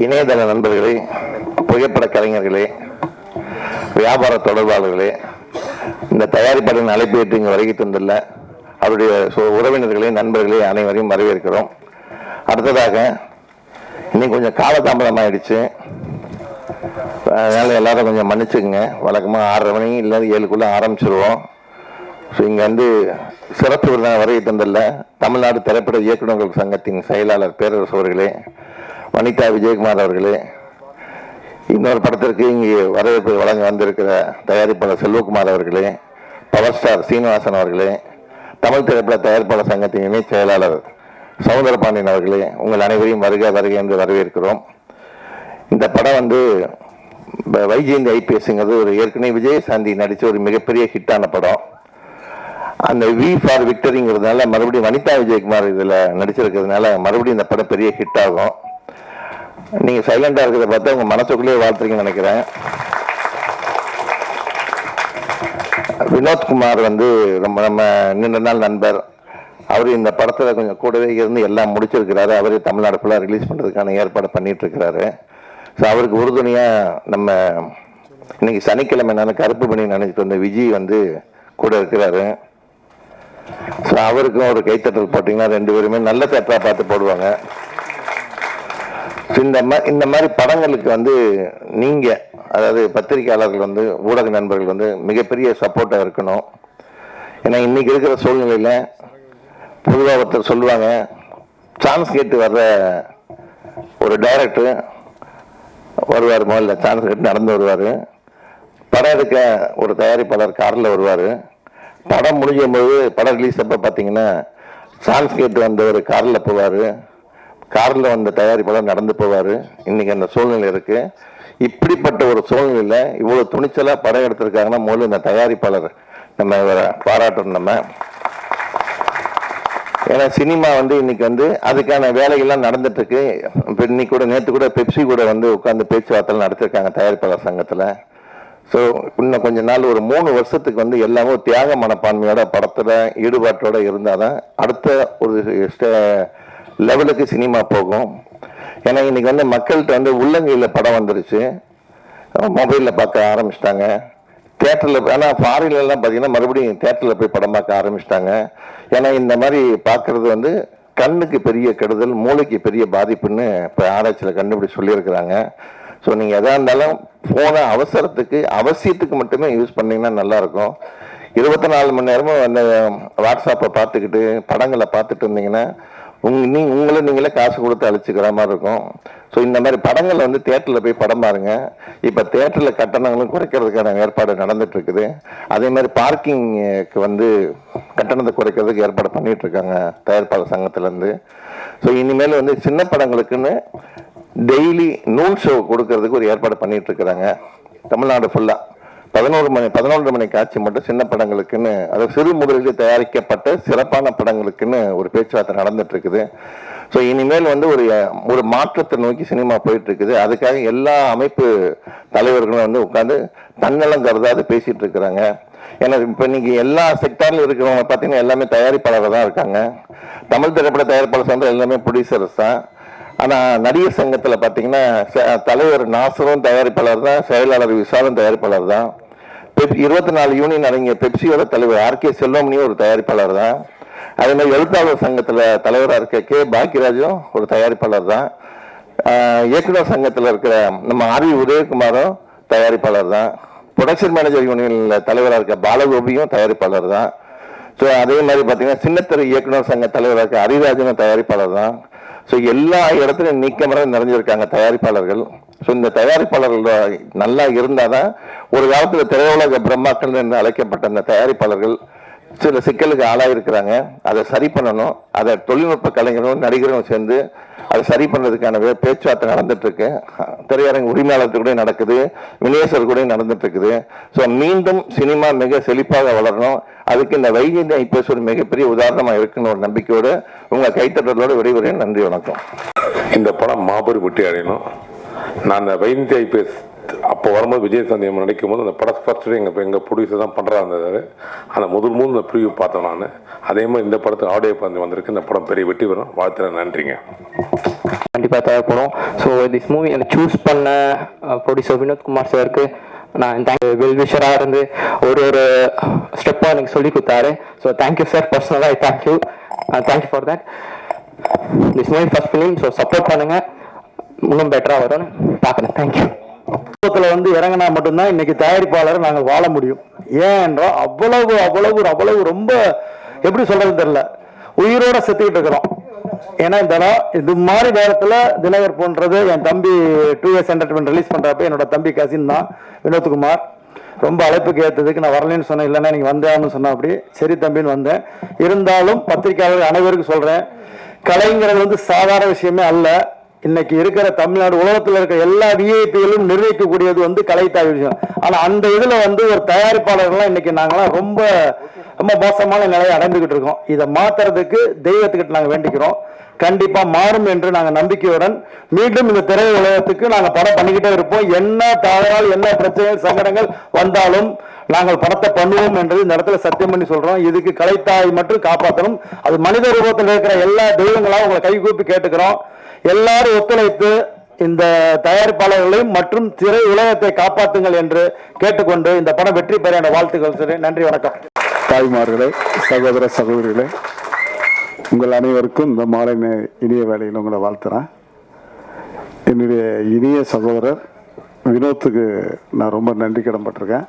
இணையதள நண்பர்களே, புகைப்பட கலைஞர்களே, வியாபார தொடர்பாளர்களே, இந்த தயாரிப்பாளரின் அழைப்பு ஏற்று இங்கு வருகை தந்துள்ள அவருடைய உறவினர்களே, நண்பர்களே அனைவரையும் வரவேற்கிறோம். அடுத்ததாக இன்னைக்கு கொஞ்சம் காலதாமதம் ஆயிடுச்சு, அதனால எல்லாரும் கொஞ்சம் மன்னிச்சுக்குங்க. வழக்கமாக 6:30 மணி இல்லை 7க்குள்ள ஆரம்பிச்சிருவோம். ஸோ இங்கே வந்து சிறப்பு விருதாக வருகை தந்துள்ள தமிழ்நாடு திரைப்பட இயக்குநர்கள் சங்கத்தின் செயலாளர் பேரரசு அவர்களே, வனிதா விஜயகுமார் அவர்களே, இன்னொரு படத்திற்கு இங்கே வரவேற்பு வழங்க வந்திருக்கிற தயாரிப்பாளர் செல்வகுமார் அவர்களே, பவர் ஸ்டார் சீனிவாசன் அவர்களே, தமிழ் திரைப்பட தயாரிப்பாளர் சங்கத்தின் இணை செயலாளர் சௌந்தரபாண்டியன் அவர்களே, உங்கள் அனைவரையும் வருக வருக என்று வரவேற்கிறோம். இந்த படம் வந்து வைஜெயந்தி ஐபிஎஸ்ங்கிறது ஒரு ஏற்கனவே விஜயசாந்தி நடித்த ஒரு மிகப்பெரிய ஹிட்டான படம். அந்த வி ஃபார் விக்டரிங்கிறதுனால மறுபடியும் வனிதா விஜயகுமார் இதில் நடிச்சிருக்கிறதுனால மறுபடியும் இந்த படம் பெரிய ஹிட் ஆகும். நீங்கள் சைலண்டாக இருக்கிறத பார்த்தா உங்கள் மனசுக்குள்ளேயே வாழ்த்துறீங்கன்னு நினைக்கிறேன். வினோத்குமார் வந்து நம்ம நீண்ட நாள் நண்பர். அவர் இந்த படத்தில் கொஞ்சம் கூடவே இருந்து எல்லாம் முடிச்சிருக்கிறாரு. அவர் தமிழ்நாடு ஃபுல்லாக ரிலீஸ் பண்ணுறதுக்கான ஏற்பாடு பண்ணிட்டு இருக்கிறாரு. ஸோ அவருக்கு உறுதுணையாக நம்ம இன்னைக்கு சனிக்கிழமை நான் கருப்பு பண்ணி நினைச்சிட்டு வந்த விஜய் வந்து கூட இருக்கிறாரு. ஸோ அவருக்கும் ஒரு கைத்தட்டல் போட்டிங்கன்னா 2 பேருமே நல்ல தேட்டராக பார்த்து போடுவாங்க. இந்த மாதிரி படங்களுக்கு வந்து நீங்கள், அதாவது பத்திரிகையாளர்கள் வந்து, ஊடக நண்பர்கள் வந்து மிகப்பெரிய சப்போர்ட்டாக இருக்கணும். ஏன்னா இன்னைக்கு இருக்கிற சூழ்நிலையில் பொதுவாக ஒருத்தர் சொல்லுவாங்க, சான்ஸ் கேட்டு வர்ற ஒரு டைரக்டர் வருவார், முதல்ல சான்ஸ் கேட்டு நடந்து வருவார். படம் எடுக்க ஒரு தயாரிப்பாளர் காரில் வருவார். படம் முடியும் போது படம் ரிலீஸ் அப்போ பார்த்தீங்கன்னா சான்ஸ் கேட்டு வந்த ஒரு காரில் போவார், காரில் வந்த தயாரிப்பாளர் நடந்து போவார். இன்னைக்கு அந்த சூழ்நிலை இருக்குது. இப்படிப்பட்ட ஒரு சூழ்நிலையில் இவ்வளோ துணிச்சலாக படம் எடுத்திருக்காங்கன்னா முதல்ல இந்த தயாரிப்பாளர் நம்ம பாராட்டணும். நம்ம ஏன்னா சினிமா வந்து இன்னைக்கு வந்து அதுக்கான வேலைகள்லாம் நடந்துட்டு இருக்கு. இப்போ இன்னைக்கு கூட நேற்று கூட பெப்சி கூட வந்து உட்காந்து பேச்சுவார்த்தை நடத்திருக்காங்க தயாரிப்பாளர் சங்கத்தில். ஸோ இன்னும் கொஞ்ச நாள் ஒரு 3 வருஷத்துக்கு வந்து எல்லாமே தியாக மனப்பான்மையோட படத்தில் ஈடுபாட்டோட இருந்தால் தான் அடுத்த ஒரு லெவலுக்கு சினிமா போகும். ஏன்னா இன்னைக்கு வந்து மக்கள்கிட்ட வந்து உள்ளங்கையில் படம் வந்துருச்சு, மொபைலில் பார்க்க ஆரம்பிச்சிட்டாங்க. தேட்டரில், ஆனால் ஃபாரின்லாம் பார்த்தீங்கன்னா மறுபடியும் தேட்டரில் போய் படம் பார்க்க ஆரம்பிச்சிட்டாங்க. ஏன்னா இந்த மாதிரி பார்க்குறது வந்து கண்ணுக்கு பெரிய கெடுதல், மூளைக்கு பெரிய பாதிப்புன்னு இப்போ ஆராய்ச்சியில் கண்டுபிடிச்சு சொல்லியிருக்கிறாங்க. ஸோ நீங்கள் எதாக இருந்தாலும் ஃபோனை அவசியத்துக்கு மட்டுமே யூஸ் பண்ணிங்கன்னா நல்லாயிருக்கும். 24 மணி நேரமும் அந்த வாட்ஸ்அப்பை பார்த்துக்கிட்டு படங்களை பார்த்துட்டு இருந்தீங்கன்னா நீங்களே காசு கொடுத்து அழிச்சுக்கிற மாதிரி இருக்கும். ஸோ இந்த மாதிரி படங்கள் வந்து தேட்டரில் போய் படம் பாருங்க. இப்போ தேட்டரில் கட்டணங்களும் குறைக்கிறதுக்கான ஏற்பாடு நடந்துட்டு இருக்குது. அதே மாதிரி பார்க்கிங்க்கு வந்து கட்டணத்தை குறைக்கிறதுக்கு ஏற்பாடு பண்ணிட்டு இருக்காங்க தயாரிப்பாளர் சங்கத்திலேருந்து. ஸோ இனிமேல் வந்து சின்ன படங்களுக்குன்னு டெய்லி நூல் ஷோ கொடுக்கறதுக்கு ஒரு ஏற்பாடு பண்ணிட்டு இருக்கிறாங்க. தமிழ்நாடு ஃபுல்லாக 11 மணி காட்சி மட்டும் சின்ன படங்களுக்குன்னு, அதாவது சிறு முதலீடு தயாரிக்கப்பட்ட சிறப்பான படங்களுக்குன்னு ஒரு பேச்சுவார்த்தை நடந்துட்டு இருக்குது. ஸோ இனிமேல் வந்து ஒரு மாற்றத்தை நோக்கி சினிமா போயிட்டு இருக்குது. அதுக்காக எல்லா அமைப்பு தலைவர்களும் வந்து உட்காந்து தன்னலம் கருதாது பேசிட்டு இருக்கிறாங்க. ஏன்னா இப்போ இன்னைக்கு எல்லா செக்டார்ல இருக்கிறவங்க பார்த்தீங்கன்னா எல்லாமே தயாரிப்பாளர்கள் தான் இருக்காங்க. தமிழ் திரைப்பட தயாரிப்பாளர் சங்கம் எல்லாமே ப்ரொடியூசர்ஸ் தான். ஆனால் நடிகர் சங்கத்தில் பார்த்தீங்கன்னா தலைவர் நாசரும் தயாரிப்பாளர் தான், செயலாளர் விசாலும் தயாரிப்பாளர் தான். 24 யூனியன் அடங்கிய பெப்சியோட தலைவர் ஆர்கே செல்வமணியும் ஒரு தயாரிப்பாளர் தான். அதே மாதிரி எழுத்தாளர் சங்கத்தில் தலைவராக இருக்க கே பாக்கியராஜும் ஒரு தயாரிப்பாளர் தான். இயக்குனர் சங்கத்தில் இருக்கிற நம்ம ஆர்வி உதயகுமாரும் தயாரிப்பாளர் தான். ப்ரொடக்ஷன் மேனேஜர் யூனியனில் தலைவராக இருக்க பாலகோபியும் தயாரிப்பாளர் தான். ஸோ அதே மாதிரி பார்த்தீங்கன்னா சின்னத்திரை இயக்குனர் சங்க தலைவராக இருக்க ஹரிராஜனும் தயாரிப்பாளர் தான். ஸோ எல்லா இடத்துலையும் நீக்கமர நிறைஞ்சிருக்காங்க தயாரிப்பாளர்கள். ஸோ இந்த தயாரிப்பாளர்கள் நல்லா இருந்தால் தான் ஒரு காலத்தில் திரையுலக பிரம்மாக்கள் என்று அழைக்கப்பட்ட இந்த தயாரிப்பாளர்கள் சில சிக்கலுக்கு ஆளாயிருக்கிறாங்க. அதை சரி பண்ணணும். அதை தொழில்நுட்ப கலைஞர்களும் நடிகர்களும் சேர்ந்து அதை சரி பண்ணுறதுக்கான பேச்சுவார்த்தை நடந்துட்டு இருக்கு. திரையரங்கு உரிமையாளர்கள் கூட நடக்குது, விநியோகர் கூட நடந்துட்டு இருக்குது. ஸோ மீண்டும் சினிமா மிக செழிப்பாக வளரணும். அதுக்கு இந்த வைஜெயந்தி ஐபிஎஸ் ஒரு மிகப்பெரிய உதாரணமாக இருக்குன்னு ஒரு நம்பிக்கையோடு உங்கள் கைத்தட்டலோடு விடைபெறுகிறேன். நன்றி, வணக்கம். இந்த படம் மாபெரும் வெற்றி அடையணும். நான் அந்த வைஜெயந்தி ஐபிஎஸ் அப்போ வரும்போது விஜயசாந்தி அம்மா நடிக்கும் போது அந்த படம் ஃபர்ஸ்ட் எங்கள் ப்ரொடியூசர் தான் பண்ணுறாரு. அந்த முதல் இந்த ப்ரிவியூ பார்த்தேன் நான். அதே மாதிரி இந்த படத்துக்கு ஆடியோ வந்து வந்திருக்கு. இந்த படம் பெரிய வெற்றி வரும். வாழ்த்துறேன். நன்றிங்க. கண்டிப்பாக தேவைப்படும். ஸோ திஸ் மூவி எனக்கு சூஸ் பண்ண ப்ரொடியூசர் வினோத்குமார் சாருக்கு நான் வெல்விஷராக இருந்து ஒரு ஸ்டெப்பாக எனக்கு சொல்லி கொடுத்தாரு. ஸோ தேங்க்யூ சார், பர்சனலாக thank you for that. This movie first film, so support பண்ணுங்கள், இன்னும் பெட்டராக வரும்னு பார்க்குறேன். தேங்க்யூ. வந்து இறங்கினா மட்டும்தான் இன்னைக்கு தயாரிப்பாளரை நாங்கள் வாழ முடியும். ஏன் என்றால் அவ்வளவு ரொம்ப எப்படி சொல்றது தெரியல, உயிரோட செத்துக்கிட்டு இருக்கிறோம். ஏன்னா இது மாதிரி நேரத்தில் தினகர் போன்றது என் தம்பி 2S என்டர்டைன்மெண்ட் ரிலீஸ் பண்றப்ப என்னோட தம்பி கசின் தான் வினோத்குமார். ரொம்ப அழைப்புக்கு ஏற்றதுக்கு நான் வரலன்னு சொன்னேன், இல்லைன்னா நீங்க வந்தேன்னு சொன்ன அப்படி சரி தம்பின்னு வந்தேன். இருந்தாலும் பத்திரிகையாளர்கள் அனைவருக்கும் சொல்றேன், கலைங்கிறது வந்து சாதாரண விஷயமே அல்ல. இன்னைக்கு இருக்கிற தமிழ்நாடு உலகத்தில் இருக்கிற எல்லா விஐபிகளும் நிர்ணயிக்கக்கூடியது வந்து கலைத்தாய் விஷயம். ஆனா அந்த இதுல வந்து ஒரு தயாரிப்பாளர்கள்லாம் இன்னைக்கு நாங்களாம் ரொம்ப மோசமான நிலையை அடைந்துகிட்டு இருக்கோம். இதை மாத்துறதுக்கு தெய்வத்துக்கிட்ட நாங்க வேண்டிக்கிறோம். கண்டிப்பா மாறும் என்று நாங்க நம்பிக்கையுடன் மீண்டும் இந்த திரை உலகத்துக்கு நாங்க படம் பண்ணிக்கிட்டே இருப்போம். என்ன தவறால் என்ன பிரச்சனைகள் சங்கடங்கள் வந்தாலும் நாங்கள் படத்தை பண்ணுவோம் என்று இந்த இடத்துல சத்தியம் பண்ணி சொல்றோம். இதுக்கு கலைத்தாய் மட்டும் காப்பாற்றணும். அது மனித ரூபத்தில் இருக்கிற எல்லா தெய்வங்களாம் உங்களை கைகூப்பி கேட்டுக்கிறோம். எல்லாரும் ஒத்துழைத்து இந்த தயாரிப்பாளர்களையும் மற்றும் திரை உலகத்தை காப்பாற்றுங்கள் என்று கேட்டுக்கொண்டு இந்த படம் வெற்றி பெற என்ற வாழ்த்துக்கள். சரி, நன்றி, வணக்கம். தாய்மார்களே, சகோதர சகோதரிகளே, உங்கள் அனைவருக்கும் இந்த மாலை இனிய வேலையில் உங்களை வாழ்த்துறேன். என்னுடைய இனிய சகோதரர் வினோத்துக்கு நான் ரொம்ப நன்றி கடன்பட்டிருக்கேன்.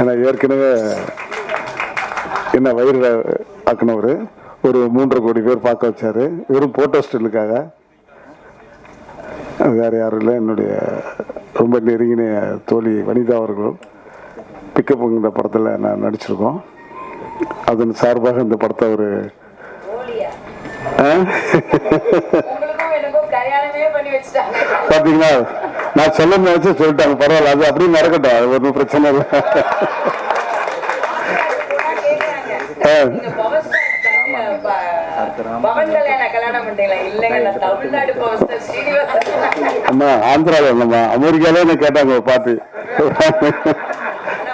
ஏன்னா ஏற்கனவே என்ன வயிறு ஆக்கினவர் ஒரு 3.5 கோடி பேர் பார்க்க வச்சாரு, வெறும் போட்டோ ஸ்டில்லுக்காக. வேற யாரும் இல்லை, என்னுடைய ரொம்ப நெருங்கின தோழி வனிதா அவர்கள் பிக்கப்புங்கிற படத்தில் நான் நடிச்சிருக்கோம். அதன் சார்பாக இந்த படத்தை ஒரு பார்த்தீங்களா, நான் சொல்ல நினைச்சு சொல்லிட்டாங்க, பரவாயில்ல, அது அப்படியே நடக்கட்டும், அது ஒன்றும் பிரச்சனை இல்லை. அம்மா ஆந்திரால இல்லம்மா, அமெரிக்கால என்ன கேட்டாங்க ஒரு பாட்டு.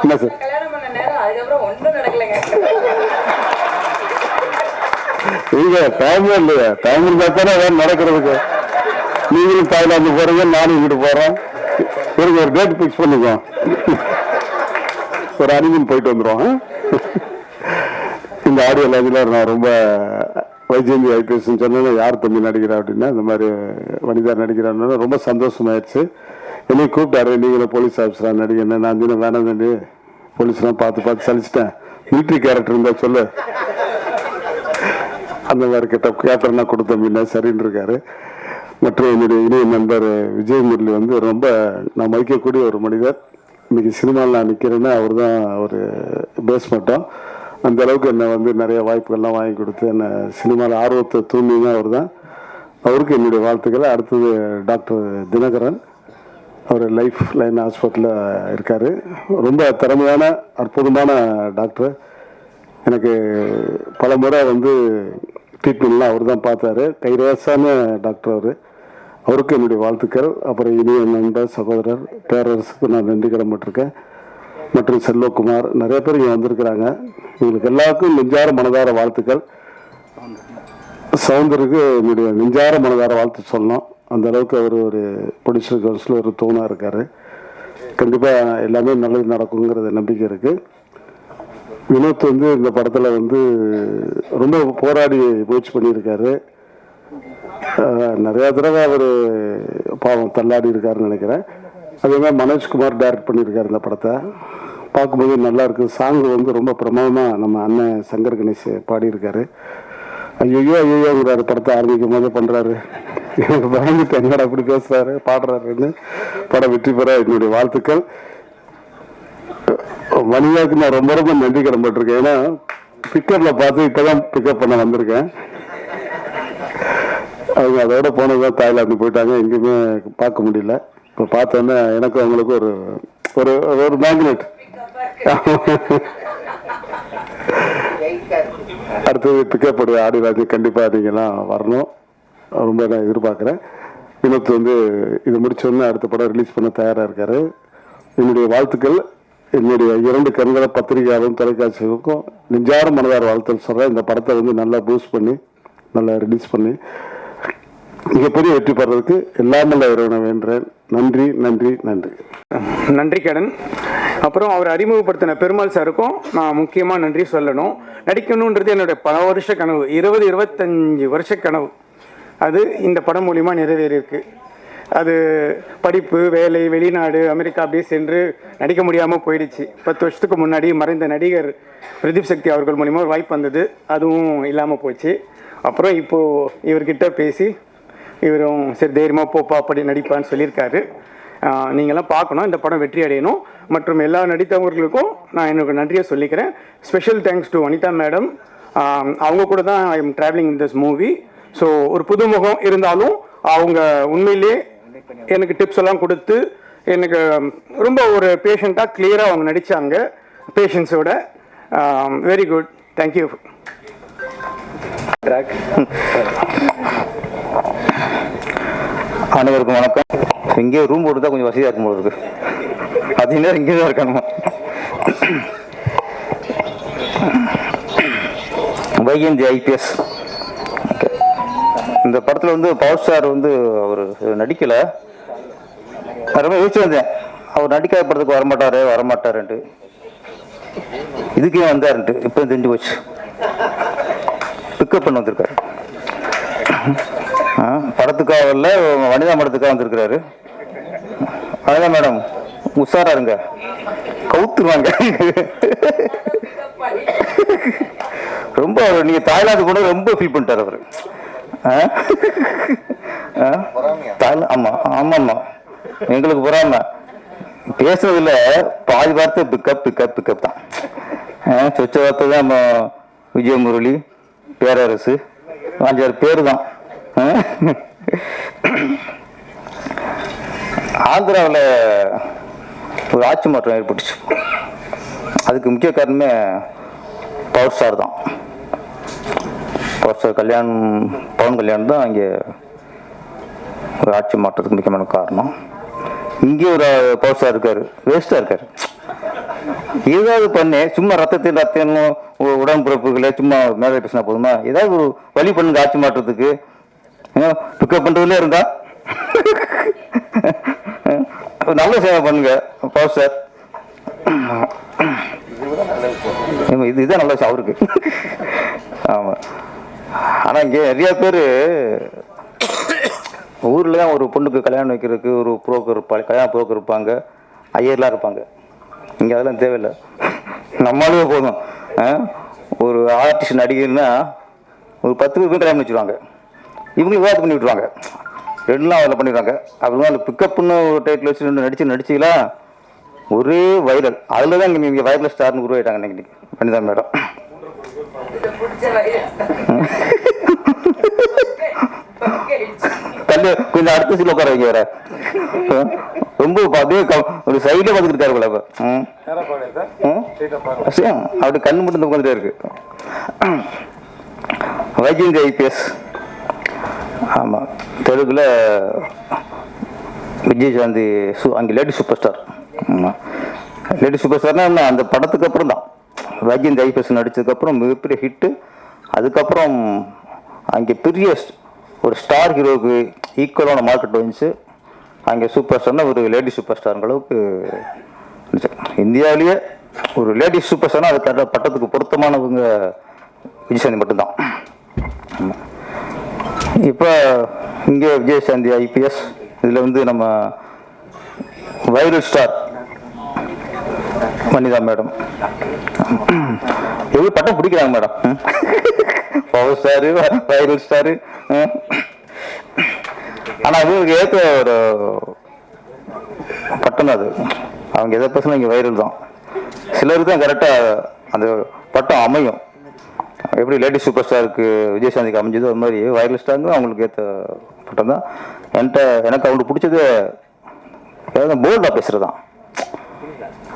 என்ன சார் இங்க டைம் இல்லையா? டைம் இருந்தா தானே வேணும் நடக்கிறதுக்கு. நீங்களும் தாய்லாந்து போறீங்க, நானும் இங்கிட்டு போறேன். ஒரு டேட் பிக்ஸ் பண்ணிக்கோ, ஒரு அனிமன் போயிட்டு வந்துடும். இந்த ஆடியோ லாஜில் நான் ரொம்ப வைஜெயந்தி ஐபிஎஸ்ன்னு சொன்னேன், யார் தம்பி நடிக்கிறா அப்படின்னா இந்த மாதிரி வனிதா நடிக்கிறான்னு ரொம்ப சந்தோஷமாயிடுச்சு. என்னையும் கூப்பிட்டாரு, நீங்களும் போலீஸ் ஆஃபீஸராக நடிகன்னு. நான் சொன்ன வேணாம் தம்பி, போலீஸ்லாம் பார்த்து சலிச்சிட்டேன், மிலிட்ரி கேரக்டர் இருந்தால் சொல்லு, அந்த மாதிரி கேரக்டர்னா கொடுத்தம்பின்னா சரின்னு இருக்காரு. மற்றும் என்னுடைய இணைய நண்பர் விஜய் முரளி வந்து ரொம்ப நான் மதிக்கக்கூடிய ஒரு மனிதர். இன்னைக்கு சினிமாவில் நான் நிற்கிறேன்னா அவர் தான் ஒரு பேஸ் மட்டும். அந்த அளவுக்கு என்னை வந்து நிறைய வாய்ப்புகள்லாம் வாங்கி கொடுத்து என்னை சினிமாவில் ஆர்வத்தை தூண்டிங்க அவர் தான். அவருக்கு என்னுடைய வாழ்த்துக்களை. அடுத்தது டாக்டர் தினகரன், அவர் லைஃப் லைன் ஹாஸ்பிட்டலில் இருக்கார். ரொம்ப திறமையான அற்புதமான டாக்டர். எனக்கு பல முறை வந்து ட்ரீட்மெண்ட்லாம் அவர் தான் பார்த்தாரு. கைராசான டாக்டர் அவர். அவருக்கு என்னுடைய வாழ்த்துக்கள். அப்புறம் இனிய நண்பர் சகோதரர் பேரரசுக்கு நான் நன்றி கடன்பட்டிருக்கேன். மற்றும் செல்வகுமார், நிறைய பேர் இங்கே வந்திருக்கிறாங்க. இவங்களுக்கு எல்லாருக்கும் நெஞ்சார மனதார வாழ்த்துக்கள். சவுந்தருக்கு என்னுடைய நெஞ்சார மனதார வாழ்த்து சொல்லணும். அந்த அளவுக்கு அவர் ஒரு ப்ரொடியூசர் கவுன்சில் ஒரு தூணாக இருக்கார். கண்டிப்பாக எல்லாமே நல்லது நடக்குங்கிறது நம்பிக்கை இருக்குது. வினோத் வந்து இந்த படத்தில் வந்து ரொம்ப போராடி முயற்சி பண்ணியிருக்காரு. நிறையா தடவை அவர் பாவம் தள்ளாடி இருக்காருன்னு நினைக்கிறேன். அதே மாதிரி மனோஜ்குமார் டைரக்ட் பண்ணியிருக்காரு இந்த படத்தை. பார்க்கும்போது நல்லா இருக்குது. சாங்கு வந்து ரொம்ப பிரமாதமாக நம்ம அண்ணன் சங்கர் கணேஷ் பாடியிருக்காரு. ஐயோங்கிறாரு படத்தை ஆரம்பிக்கும் போது பண்ணுறாரு. எனக்கு பயந்துட்டு என்னடா அப்படி பேசுகிறாரு பாடுறாருன்னு. படம் வெற்றி பெற என்னுடைய வாழ்த்துக்கள். வனிதாவுக்கு நான் ரொம்ப ரொம்ப நன்றி கடன்பட்டிருக்கேன். ஏன்னா பிக்கரில் பார்த்து இப்போ தான் பிக்கப் பண்ண வந்திருக்கேன். அவங்க அதோட போனதுதான் தாய்லாந்து போயிட்டாங்க, எங்கேயுமே பார்க்க முடியல. இப்போ பார்த்தோன்னா எனக்கு அவங்களுக்கு ஒரு ஒரு ஒரு மேக்னெட். அடுத்தது பிக்கப் பண்ணுற ஆடிராஜ் கண்டிப்பாக நீங்கள்லாம் வரணும், ரொம்ப நான் எதிர்பார்க்குறேன். வினோத் வந்து இது முடிச்சோடனே அடுத்த படம் ரிலீஸ் பண்ண தயாராக இருக்காரு. என்னுடைய வாழ்த்துக்கள். என்னுடைய 2 கண்களை பத்திரிகையாளரும் தொலைக்காட்சிகளுக்கும் நெஞ்சார மனதார வாழ்த்துக்கள் சொல்கிறேன். இந்த படத்தை வந்து நல்லா பூஸ்ட் பண்ணி நல்லா ரிலீஸ் பண்ணி மிகப்பெரிய வெற்றி பெறதுக்கு எல்லாமல்ல இறைவனை வேண்டுறேன். நன்றி நன்றி நன்றி. நன்றி கடன். அப்புறம் அவர் அறிமுகப்படுத்தின பெருமாள் சாருக்கும் நான் முக்கியமாக நன்றி சொல்லணும். நடிக்கணுன்றது என்னுடைய பல வருஷ கனவு, 20-25 வருஷ கனவு. அது இந்த படம் மூலிமா நிறைவேறியிருக்கு. அது படிப்பு, வேலை, வெளிநாடு, அமெரிக்கா அப்படியே சென்று நடிக்க முடியாமல் போயிடுச்சு. 10 வருஷத்துக்கு முன்னாடி மறைந்த நடிகர் பிரதீப் சக்தி அவர்கள் மூலிமா ஒரு வாய்ப்பு வந்தது, அதுவும் இல்லாமல் போச்சு. அப்புறம் இப்போது இவர்கிட்ட பேசி இவரும் சரி தைரியமாக போப்பா அப்படி நடிப்பான்னு சொல்லியிருக்காரு. நீங்களாம் பார்க்கணும், இந்த படம் வெற்றி அடையணும். மற்றும் எல்லா நடித்தவர்களுக்கும் நான் எனக்கு நன்றியை சொல்லிக்கிறேன். Special thanks to Vanitha madam. அவங்க கூட தான் I am travelling in this movie. So ஒரு புதுமுகம் இருந்தாலும் அவங்க உண்மையிலே எனக்கு டிப்ஸ் எல்லாம் கொடுத்து எனக்கு ரொம்ப ஒரு பேஷண்ட்டாக கிளியராக அவங்க நடித்தாங்க, பேஷன்ஸோட. Very good, thank you. அனைவருக்கும் வணக்கம். இங்கே ரூம் போட்டு தான் கொஞ்சம் வசதியாக இருக்கும் போல இருக்கு. அதே நேரம் இங்கே தான் இருக்கணும். வைஜெயந்தி ஐபிஎஸ். இந்த படத்தில் வந்து பவர் ஸ்டார் வந்து அவர் நடிக்கலை. நான் ரொம்ப யோசிச்சு வந்தேன், அவர் நடிக்காத படத்துக்கு வரமாட்டாருன்ட்டு. இதுக்கே வந்தாருன்ட்டு இப்போ தெரிஞ்சு போச்சு. பிக்கப் பண்ண வந்திருக்காரு. படத்துக்காக இல்லை, வனிதா படத்துக்காக வந்திருக்கிறாரு. வனிதா மேடம் உஷாரா இருங்க, கவுத்துருவாங்க. ரொம்ப நீங்க தாய்லாந்து கூட ரொம்ப ஃபீல் பண்ணிட்டார் அவரு. ஆமா ஆமாம்மா, எங்களுக்கு பொறாம பேசுறதுல பாதி வார்த்தை பிக்கப் பிக்கப் பிக்கப் தான். சொச்ச வார்த்தை தான். நம்ம விஜயமுரளி, பேரரசு, 5-6 பேரு தான். ஆந்திராவில் ஒரு ஆட்சி மாற்றம் ஏற்பட்டுச்சு. அதுக்கு முக்கிய காரணமே பவர் ஸ்டார் தான். பவர் ஸ்டார் பவன் கல்யாணம் தான் அங்கே ஒரு ஆட்சி மாற்றத்துக்கு முக்கியமான காரணம். இங்கே ஒரு பவர் ஸ்டார் இருக்காரு, வேஸ்டாக இருக்காரு. ஏதாவது பண்ணு, சும்மா ரத்தத்தின் உடன்பிறப்புகளை சும்மா மேலே பேசினா போதுமா? ஏதாவது ஒரு வழி பண்ணுங்க ஆட்சி மாற்றத்துக்கு. பிக்கப் பண்ணுறதுல இருந்தா நல்ல சேவை பண்ணுங்க பவர் சார். இதுதான் நல்ல விஷயம் அவருக்கு. ஆமாம். ஆனால் இங்கே நிறைய பேர் ஊரில் தான் ஒரு பொண்ணுக்கு கல்யாணம் வைக்கிறதுக்கு ஒரு புரோக்கர் இருப்பாங்க, கல்யாண புரோக்கர் இருப்பாங்க, ஐயர்லாம் இருப்பாங்க. இங்கே அதெல்லாம் தேவையில்லை, நம்மளாலே போதும். ஒரு ஆர்டிஸ்ட் நடிகர்னா ஒரு 10 பேருக்கு கல்யாணம் வச்சுருவாங்க. இவங்களும் விவாதம் பண்ணி விட்டுருவாங்க, ரெண்டுலாம் அதில் பண்ணிடுவாங்க. அப்படின்னா அந்த பிக்கப்னு ஒரு டைட்டில் வச்சு நடிச்சிங்களா ஒரே வைரல். அதில் தான் நீங்கள் வைரல் ஸ்டார்னு உருவாயிட்டாங்க இன்னைக்கு வனிதா மேடம். கொஞ்சம் அடுத்த சீல உட்கார வைக்க வர ரொம்ப அப்படியே ஒரு சைட்ல பார்த்துட்டு இருக்காரு போல. அப்படி கண்ணு மட்டும் உட்காந்துட்டே இருக்கு. வைஜெயந்தி ஐபிஎஸ். ஆமாம், தெலுங்குல விஜயசாந்தி அங்கே லேடி சூப்பர் ஸ்டார். ஆமாம், லேடி சூப்பர் ஸ்டார்னா என்ன, அந்த படத்துக்கு அப்புறம் தான் வைஜெயந்தி ஐபிஎஸ் நடிச்சதுக்கப்புறம் மிகப்பெரிய ஹிட்டு. அதுக்கப்புறம் அங்கே பெரிய ஒரு ஸ்டார் ஹீரோவுக்கு ஈக்குவலான மார்க்கெட் வந்துச்சு. அங்கே சூப்பர் ஸ்டார்னா ஒரு லேடி சூப்பர் ஸ்டார் அளவுக்கு இந்தியாவிலேயே ஒரு லேடி சூப்பர் ஸ்டார்னா அதுக்கு பட்டத்துக்கு பொருத்தமானவங்க விஜயசாந்தி மட்டும்தான். இப்போ இங்கே விஜயசாந்தி ஐபிஎஸ். இதில் வந்து நம்ம வைரல் ஸ்டார் வனிதா மேடம் எவ்வளோ பட்டம் பிடிக்கிறாங்க madam. Power star, viral star. ஆனால் அவங்களுக்கு ஏற்ற ஒரு பட்டம் தான் அது. அவங்க எதை பேசினா இங்கே வைரல் தான். சிலருக்கு தான் கரெக்டாக அந்த பட்டம் அமையும். எப்படி லேடி சூப்பர் ஸ்டாருக்கு விஜயசாந்திக்கு அமைஞ்சது அது மாதிரி வைரல் ஸ்டாருங்க அவங்களுக்கு ஏற்ற பட்டம் தான். எனக்கு அவங்களுக்கு பிடிச்சது ஏதாவது போல்டாக பேசுகிறது தான்.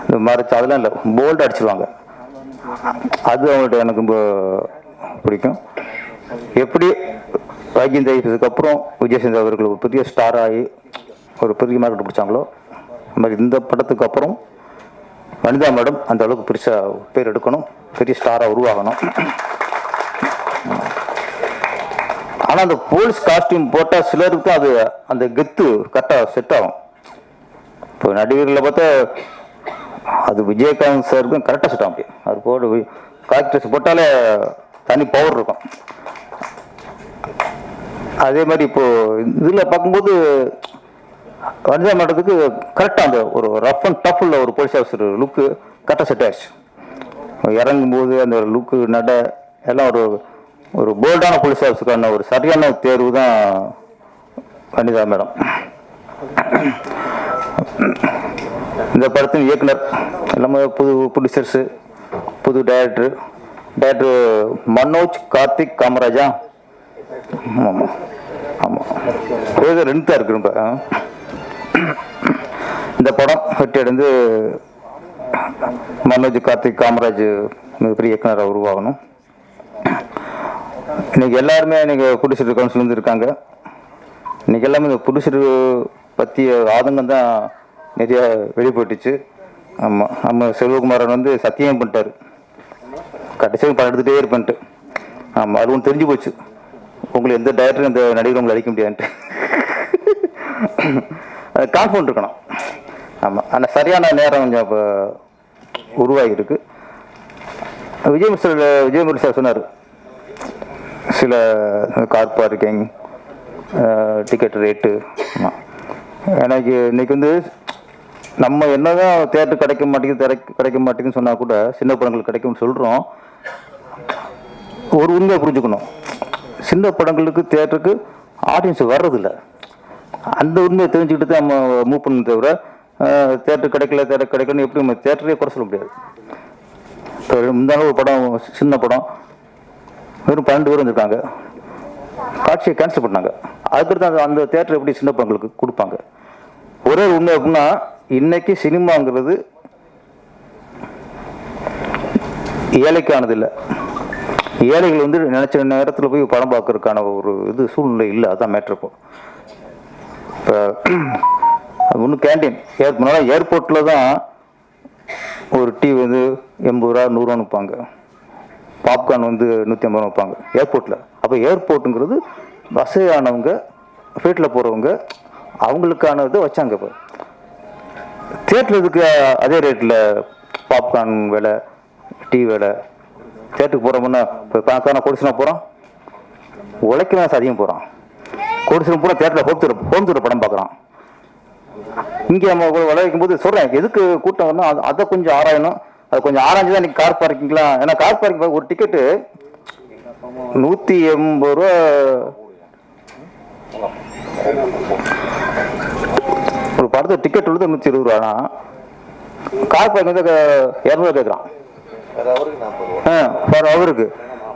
இந்த மறைச்சு அதெல்லாம் இல்லை, போல்டாக அடிச்சிருவாங்க. அது அவங்கள்ட்ட எனக்கு ரொம்ப பிடிக்கும். எப்படி வைஜெயந்தி ஐபிஎஸ்க்கு அப்புறம் விஜயசாந்தி அவர்கள் ஒரு பெரிய ஸ்டார் ஆகி ஒரு பெரிய மார்க்கெட் பிடிச்சாங்களோ அது மாதிரி இந்த படத்துக்கு அப்புறம் வனிதா மேடம் அந்த அளவுக்கு பெருசாக பேர் எடுக்கணும், பெரிய ஸ்டாராக உருவாகணும். ஆனால் அந்த போலீஸ் காஸ்டியூம் போட்டால் சிலருக்கு அது அந்த கெத்து கரெக்டாக செட் ஆகும். இப்போ நடிகர்களில் பார்த்தா அது விஜயகாந்த் சாருக்கும் கரெக்டாக செட் ஆகும். முடியும் அது போட்டு காஸ்டியூஸ் போட்டாலே தனி பவர் இருக்கும். அதே மாதிரி இப்போ இதில் பார்க்கும்போது வனிதா மேடத்துக்கு கரெக்டாக அந்த ஒரு ரஃப் அண்ட் டஃப் உள்ள ஒரு போலீஸ் ஆஃபீஸர் லுக்கு கரெக்டாக செட் ஆயிடுச்சு. இறங்கும்போது அந்த லுக்கு நட எல்லாம் ஒரு ஒரு போல்டான போலீஸ் ஆஃபீஸருக்கான ஒரு சரியான தேர்வு தான் வனிதா மேடம். இந்த படத்தின் இயக்குனர் எல்லாமே புது ப்ரொடியூசர்ஸு, புது டைரக்டர் மனோஜ் கார்த்திக் காமராஜா. ஆமாம் ஆமாம் பேர் 2 தான் இருக்கு. ரொம்ப இந்த படம் வெற்றி அடைந்து மனோஜ் கார்த்திக் காமராஜ் மிகப்பெரிய இயக்குனராக உருவாகணும். இன்னைக்கு எல்லாருமே இன்னைக்கு ப்ரொடியூசர் கவுன்சில் இருக்காங்க. இன்னைக்கு எல்லாமே இந்த ப்ரொடியூசர் பற்றிய ஆதங்கம் தான் நிறைய வெளிப்பட்டுச்சு. ஆமாம், நம்ம செல்வகுமாரன் வந்து சத்தியம் பண்ணிட்டாரு, கடைசியாக படம் எடுத்துகிட்டே இருப்பேன்ட்டு. ஆமாம், அது ஒன்று தெரிஞ்சு போச்சு, உங்களுக்கு எந்த டைரக்டரும் எந்த நடிகரும் உங்களை அடிக்க முடியாதுன்ட்டு. அது கான்ஃபிடன்ட் இருக்கணும். ஆமாம், ஆனால் சரியான நேரம் கொஞ்சம் இப்போ உருவாகிருக்கு. விஜயமுரளி சார் சொன்னார், சில கார் பார்க்கிங், டிக்கெட் ரேட்டு. எனக்கு இன்னைக்கு வந்து நம்ம என்னதான் தேட்டர் கிடைக்க மாட்டேங்குதுன்னு சொன்னால் கூட சின்ன படங்கள் கிடைக்கும்னு சொல்கிறோம். ஒரு உண்மையை புரிஞ்சுக்கணும், சின்ன படங்களுக்கு தேட்டருக்கு ஆடியன்ஸ் வர்றதில்லை. அந்த உண்மையை தெரிஞ்சுக்கிட்டு தான் நம்ம மூவ் பண்ணணும். தவிர தேட்டர் கிடைக்கலன்னு எப்படி நம்ம தேட்டரே குறை சொல்ல முடியாது. முந்தான ஒரு படம், சின்ன படம், வெறும் 12 பேர் வந்திருக்காங்க, காட்சியை கேன்சல் பண்ணாங்க. அதுக்கடுத்து அந்த தேட்டர் எப்படி சின்ன படங்களுக்கு கொடுப்பாங்க? ஒரே உண்மை அப்படின்னா, இன்னைக்கு சினிமாங்கிறது ஏழைக்கானது இல்லை. ஏழைகள் வந்து நினைச்ச நேரத்தில் போய் படம் பார்க்கறதுக்கான ஒரு சூழ்நிலை இல்லை. அதுதான் மேட்ரு. இப்போ ஒன்று கேண்டீன் ஏர்போர்ட்டில் தான் ஒரு டீ வந்து 80 ரூபா 100 ரூபான்னு வைப்பாங்க, பாப்கார்ன் வந்து 150 ரூபா வைப்பாங்க ஏர்போர்ட்டில். அப்போ ஏர்போர்ட்டுங்கிறது வசதியானவங்க, ஃப்ளைட்டில் போகிறவங்க, அவங்களுக்கானது வச்சாங்க. இப்போ தேட்டர் இதுக்கு அதே ரேட்டில் பாப்கார்ன் விலை, டீ விலை. தேட்டருக்கு போகிறோம்னா இப்போ பணக்காரன் கோடிசனா போகிறான், உழைக்கலாம் அதிகம் போகிறான். கோடிசனம் பூரா தேட்டரில் ஹோம் தூர படம் பார்க்குறான். இங்கே நம்ம விளைவிக்கும் போது சொல்கிறேன், எதுக்கு கூட்டம் வரணும் அதை கொஞ்சம் ஆராயணும். அது கொஞ்சம் ஆராய்ச்சி தான் இன்றைக்கி கார் பார்க்கிங்லாம். ஏன்னா கார் பார்க்கிங் ஒரு டிக்கெட்டு 180 ரூபா. ஒரு படத்தை டிக்கெட் உள்ளது 120 ரூபானா, கார் பார்க்கிங் வந்து 200 கேட்குறான் அவருக்கு.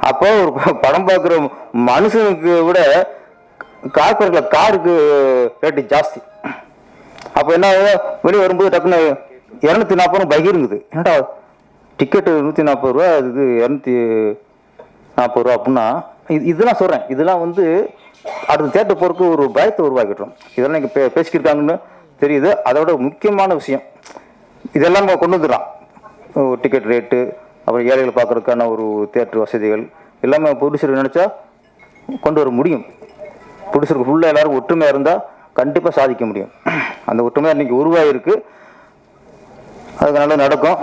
அப்போ ஒரு படம் பார்க்குற மனுஷனுக்கு விட கார் பார்க்கில் காருக்கு ரேட்டு ஜாஸ்தி. அப்போ என்ன வெளியே வரும்போது டக்குன்னு 240 ரூபா பகிருங்குது. என்னடா டிக்கெட்டு 140 ரூபா, இது 240 ரூபா அப்படின்னா, இதெல்லாம் சொல்கிறேன். இதெல்லாம் வந்து அடுத்த தேட்டர் போகிறதுக்கு ஒரு பயத்தை உருவாக்கிட்டோம். இதெல்லாம் நீங்கள் பேசிக்கிருக்காங்கன்னு தெரியுது. அதோட முக்கியமான விஷயம் இதெல்லாம் நம்ம கொண்டு வந்துடலாம். டிக்கெட் ரேட்டு, அப்புறம் ஏழைகளை பார்க்குறதுக்கான ஒரு தேட்டர் வசதிகள் எல்லாமே ப்ரொடியூசர் நினச்சா கொண்டு வர முடியும். ப்ரொடியூசருக்கு ஃபுல்லாக எல்லோரும் ஒற்றுமையாக இருந்தால் கண்டிப்பாக சாதிக்க முடியும். அந்த ஒற்றுமையாக இன்றைக்கி உருவாகிருக்கு, அதுக்கு நல்லா நடக்கும்.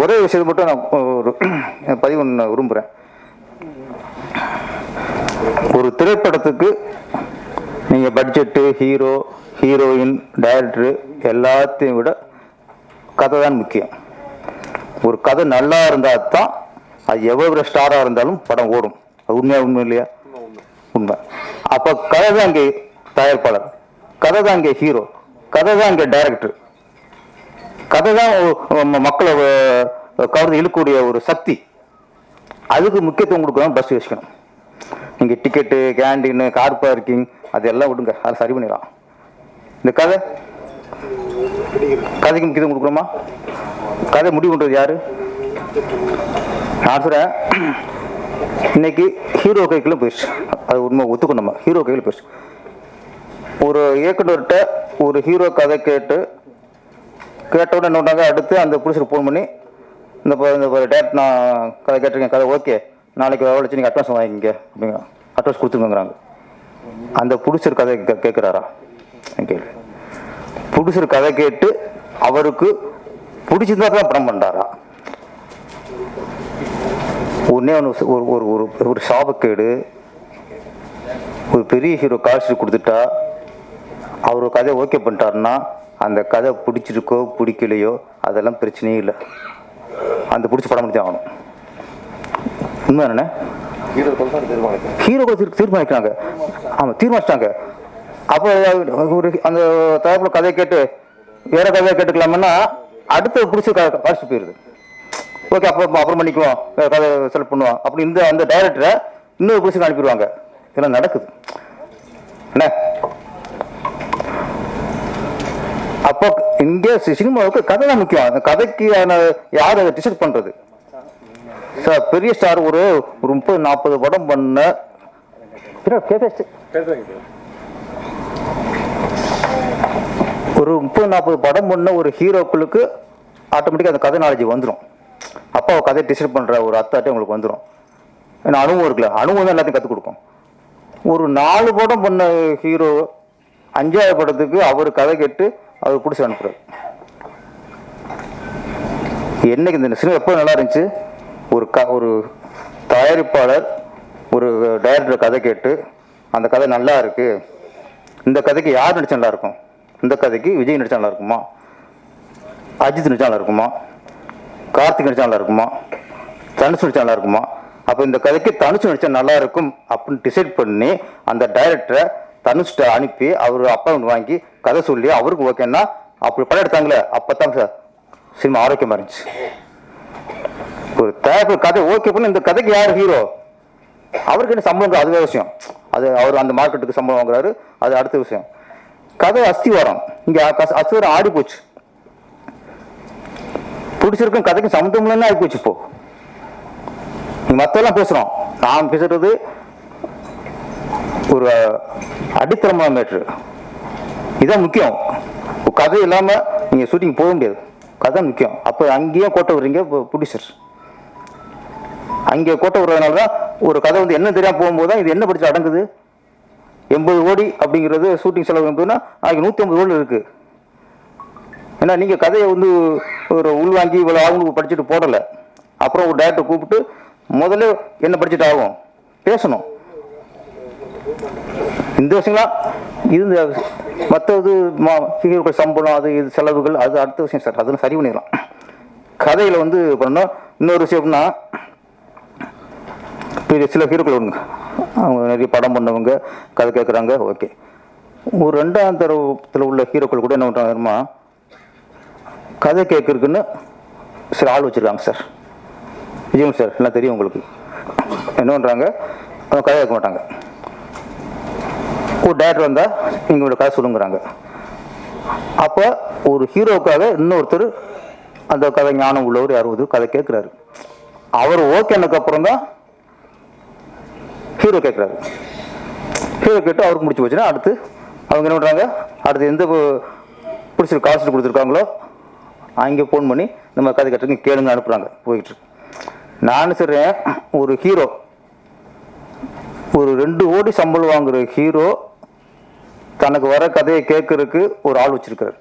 ஒரே விஷயத்தை மட்டும் நான் ஒரு பதிவு ஒன்று விரும்புகிறேன். ஒரு திரைப்படத்துக்கு நீங்கள் பட்ஜெட்டு, ஹீரோ, ஹீரோயின், டைரக்டரு எல்லாத்தையும் விட கதை தான் முக்கியம். ஒரு கதை நல்லா இருந்தால் தான் அது எவ்வளோ ஸ்டாராக இருந்தாலும் படம் ஓடும். அது உண்மை இல்லையா? உண்மை. அப்போ கதை தான் இங்கே தயாரிப்பாளர், கதை தான் இங்கே ஹீரோ, கதை தான் இங்கே டைரக்டர், கதை தான் மக்களை கவர்ந்து இழுக்கக்கூடிய ஒரு சக்தி. அதுக்கு முக்கியத்துவம் கொடுக்கணும், பஸ் யோசிக்கணும். நீங்கள் டிக்கெட்டு, கேண்டீனு, கார் பார்க்கிங் அதெல்லாம் விடுங்க, அதை சரி பண்ணிடலாம். இந்த கதைக்கு முக்கியத்துவம் கொடுக்குறோமா? கதை முடிவு பண்ணுறது யாரு? நான் சொல்கிறேன், இன்னைக்கு ஹீரோ கைக்குள்ள போயிடுச்சு. அது உண்மை, ஒத்துக்கணும். நம்ம ஹீரோ கையில் போயிடுச்சு. ஒரு இயக்குனர்கிட்ட ஒரு ஹீரோ கதை கேட்டவுடனே என்ன பண்ணாங்க, அடுத்து அந்த புருஷருக்கு ஃபோன் பண்ணி இந்த டேட் நான் கதை கேட்டிருக்கேன், கதை ஓகே, நாளைக்கு வரவழைச்சு நீங்கள் அட்வான்ஸ் வாங்கிங்க அப்படிங்க. அட்வான்ஸ் கொடுத்துருங்கிறாங்க. அந்த ப்ரொடியூசர் கதை கேட்குறாரா? கேள்வி. ப்ரொடியூசர் கதை கேட்டு அவருக்கு பிடிச்சிருந்தா தான் படம் பண்ணுறாரா? ஒன்றே ஒன்று, ஒரு சாபக்கேடு, ஒரு பெரிய ஹீரோ கால்ஷீட் கொடுத்துட்டா அவர் கதை ஓகே பண்ணிட்டாருன்னா அந்த கதை பிடிச்சிருக்கோ பிடிக்கலையோ அதெல்லாம் பிரச்சனையே இல்லை. அந்த பிடிச்ச படம் முடிச்சு ஆகணும். உண்மை என்னண்ணே? ஹீரோக்கள் தீர்மானிக்கிறாங்க. ஆமாம், தீர்மானிச்சிட்டாங்க. அப்போ ஒரு அந்த தரப்புல கதையை கேட்டு வேற கதையை கேட்டுக்கலாமன்னா அடுத்த பிடிச்ச கால்ஷீட் போயிடுது. ஓகே, அப்புறம் பண்ணிக்குவோம், வேற கதை செலக்ட் பண்ணுவோம் அப்படி இந்த அந்த டைரக்டரை இன்னொரு பிடிச்சி அனுப்பிடுவாங்க. இதெல்லாம் நடக்குது என்ன? அப்போ இங்கே சினிமாவுக்கு கதை தான் முக்கியம். அந்த கதைக்கு யார் அதை டிசைட் பண்றது? சார், பெரிய ஸ்டார் ஒரு 30-40 படம் பண்ண ஒரு 30-40 படம் பண்ண ஒரு ஹீரோக்களுக்கு ஆட்டோமேட்டிக்காக அந்த கதை நாலேஜ் வந்துடும். அப்போ கதையை டிசைட் பண்ற ஒரு அத்தாட்டே உங்களுக்கு வந்துடும். ஏன்னா அனுபவம் இருக்குல்ல, அனுபவம் தான் எல்லாத்தையும் கற்றுக் கொடுக்கும். ஒரு 4 படம் பண்ண ஹீரோ 5வது படத்துக்கு அவர் கதை கேட்டு அவர் பிடிச்சி அனுப்புறாரு. என்னைக்கு இந்த சினிமா எப்போ நல்லா இருந்துச்சு? ஒரு தயாரிப்பாளர் ஒரு டைரக்டர் கதை கேட்டு அந்த கதை நல்லா இருக்கு, இந்த கதைக்கு யார் நடிச்சா நல்லா இருக்கும்? இந்த கதைக்கு விஜய் நடிச்சா நல்லா இருக்குமா, அஜித் நடிச்சா நல்லா இருக்குமா, கார்த்திக் நடிச்சா நல்லா இருக்குமா, தனுஷ் நடிச்சா நல்லா இருக்குமா? அப்போ இந்த கதைக்கு தனுஷ் நடிச்சா நல்லா இருக்கும் அப்படின்னு டிசைட் பண்ணி அந்த டைரக்டரை தனுஷ்ட அனுப்பி அவர் அப்பாயின்மெண்ட் வாங்கி கதை சொல்லி அவருக்கு ஓகேன்னா அப்படி படம் எடுத்தாங்களே, அப்பதான் சார் சினிமா ஆரோக்கியமா இருந்துச்சு. ஒரு தயாரிப்பு கதை ஓகே பண்ணி இந்த கதைக்கு யார் ஹீரோ, அவருக்கு என்ன சம்பளம், அதுவே விஷயம். அது அவர் அந்த மார்க்கெட்டுக்கு சம்பளம் வாங்குறாரு, அது அடுத்த விஷயம். கதை அஸ்திவாரம், இங்க அஸ்திவாரம் ஆடி போச்சு. பிடிச்சிருக்கும் கதைக்கு சம்மந்தம் இல்லைன்னு ஆகி போச்சு. இப்போ மத்தெல்லாம் பேசுறோம், நான் பேசுறது ஒரு அடித்தளமான மேட்ரு. இதான் முக்கியம். கதை இல்லாம நீங்க ஷூட்டிங் போக முடியாது, கதை முக்கியம். அப்ப அங்கேயே கோட்டை விடுறீங்க ப்ரொடியூசர், அங்கே கோட்டை விடுறதுனாலதான் ஒரு கதை வந்து என்ன தெரியாம போகும்போது தான் இது என்ன படிச்சு அடங்குது. 80 கோடி அப்படிங்கிறது ஷூட்டிங் செலவு என்பதுன்னா அதுக்கு 150 கோடி இருக்கு. ஏன்னா நீங்க கதையை வந்து ஒரு உள்வாங்கி இவ்வளவு அவங்களுக்கு படிச்சுட்டு போடல. அப்புறம் ஒரு டைரக்டர் கூப்பிட்டு முதல்ல என்ன படிச்சுட்டு ஆகும் பேசணும். இந்த விஷயம்லாம் இது மற்றது ஹீரோக்கள் சம்பளம், அது இது செலவுகள், அது அடுத்த விஷயம் சார். அதெல்லாம் சரி பண்ணிடலாம். கதையில வந்து பண்ணோம். இன்னொரு விஷயம் எப்படின்னா, சில ஹீரோக்கள் வருங்க, அவங்க நிறைய படம் பண்ணவங்க கதை கேட்குறாங்க, ஓகே. ஒரு 2ஆம் தரத்தில் உள்ள ஹீரோக்கள் கூட என்ன பண்ணுறாங்க, கதை கேட்கறதுக்குன்னு சில ஆள் வச்சிருக்காங்க சார். விஜயம் சார் எல்லாம் தெரியும் உங்களுக்கு. என்ன பண்ணுறாங்க, அவங்க கதை கேட்க மாட்டாங்க. ஒரு டைரக்டர் வந்தால் நீங்களோட கதை சொல்லுங்கிறாங்க. அப்போ ஒரு ஹீரோவுக்காக இன்னொருத்தர் அந்த கதை ஞானம் உள்ளவர் 60 கதை கேட்குறாரு. அவர் ஓகேனக்கு அப்புறம் தான் ஹீரோ கேட்குறாரு. ஹீரோ கேட்டு அவருக்கு முடிச்சு போச்சுன்னா அடுத்து அவங்க என்ன பண்ணுறாங்க, அடுத்து எந்த பிடிச்சிரு காசு கொடுத்துருக்காங்களோ அங்கே ஃபோன் பண்ணி நம்ம கதை கேட்டுருங்க கேளுங்க அனுப்புகிறாங்க. போயிட்டு நான் சொல்கிறேன், ஒரு ஹீரோ ஒரு 2 கோடி சம்பளம் வாங்குற ஹீரோ தனக்கு வர கதையை கேட்கறதுக்கு ஒரு ஆள் வச்சிருக்காரு.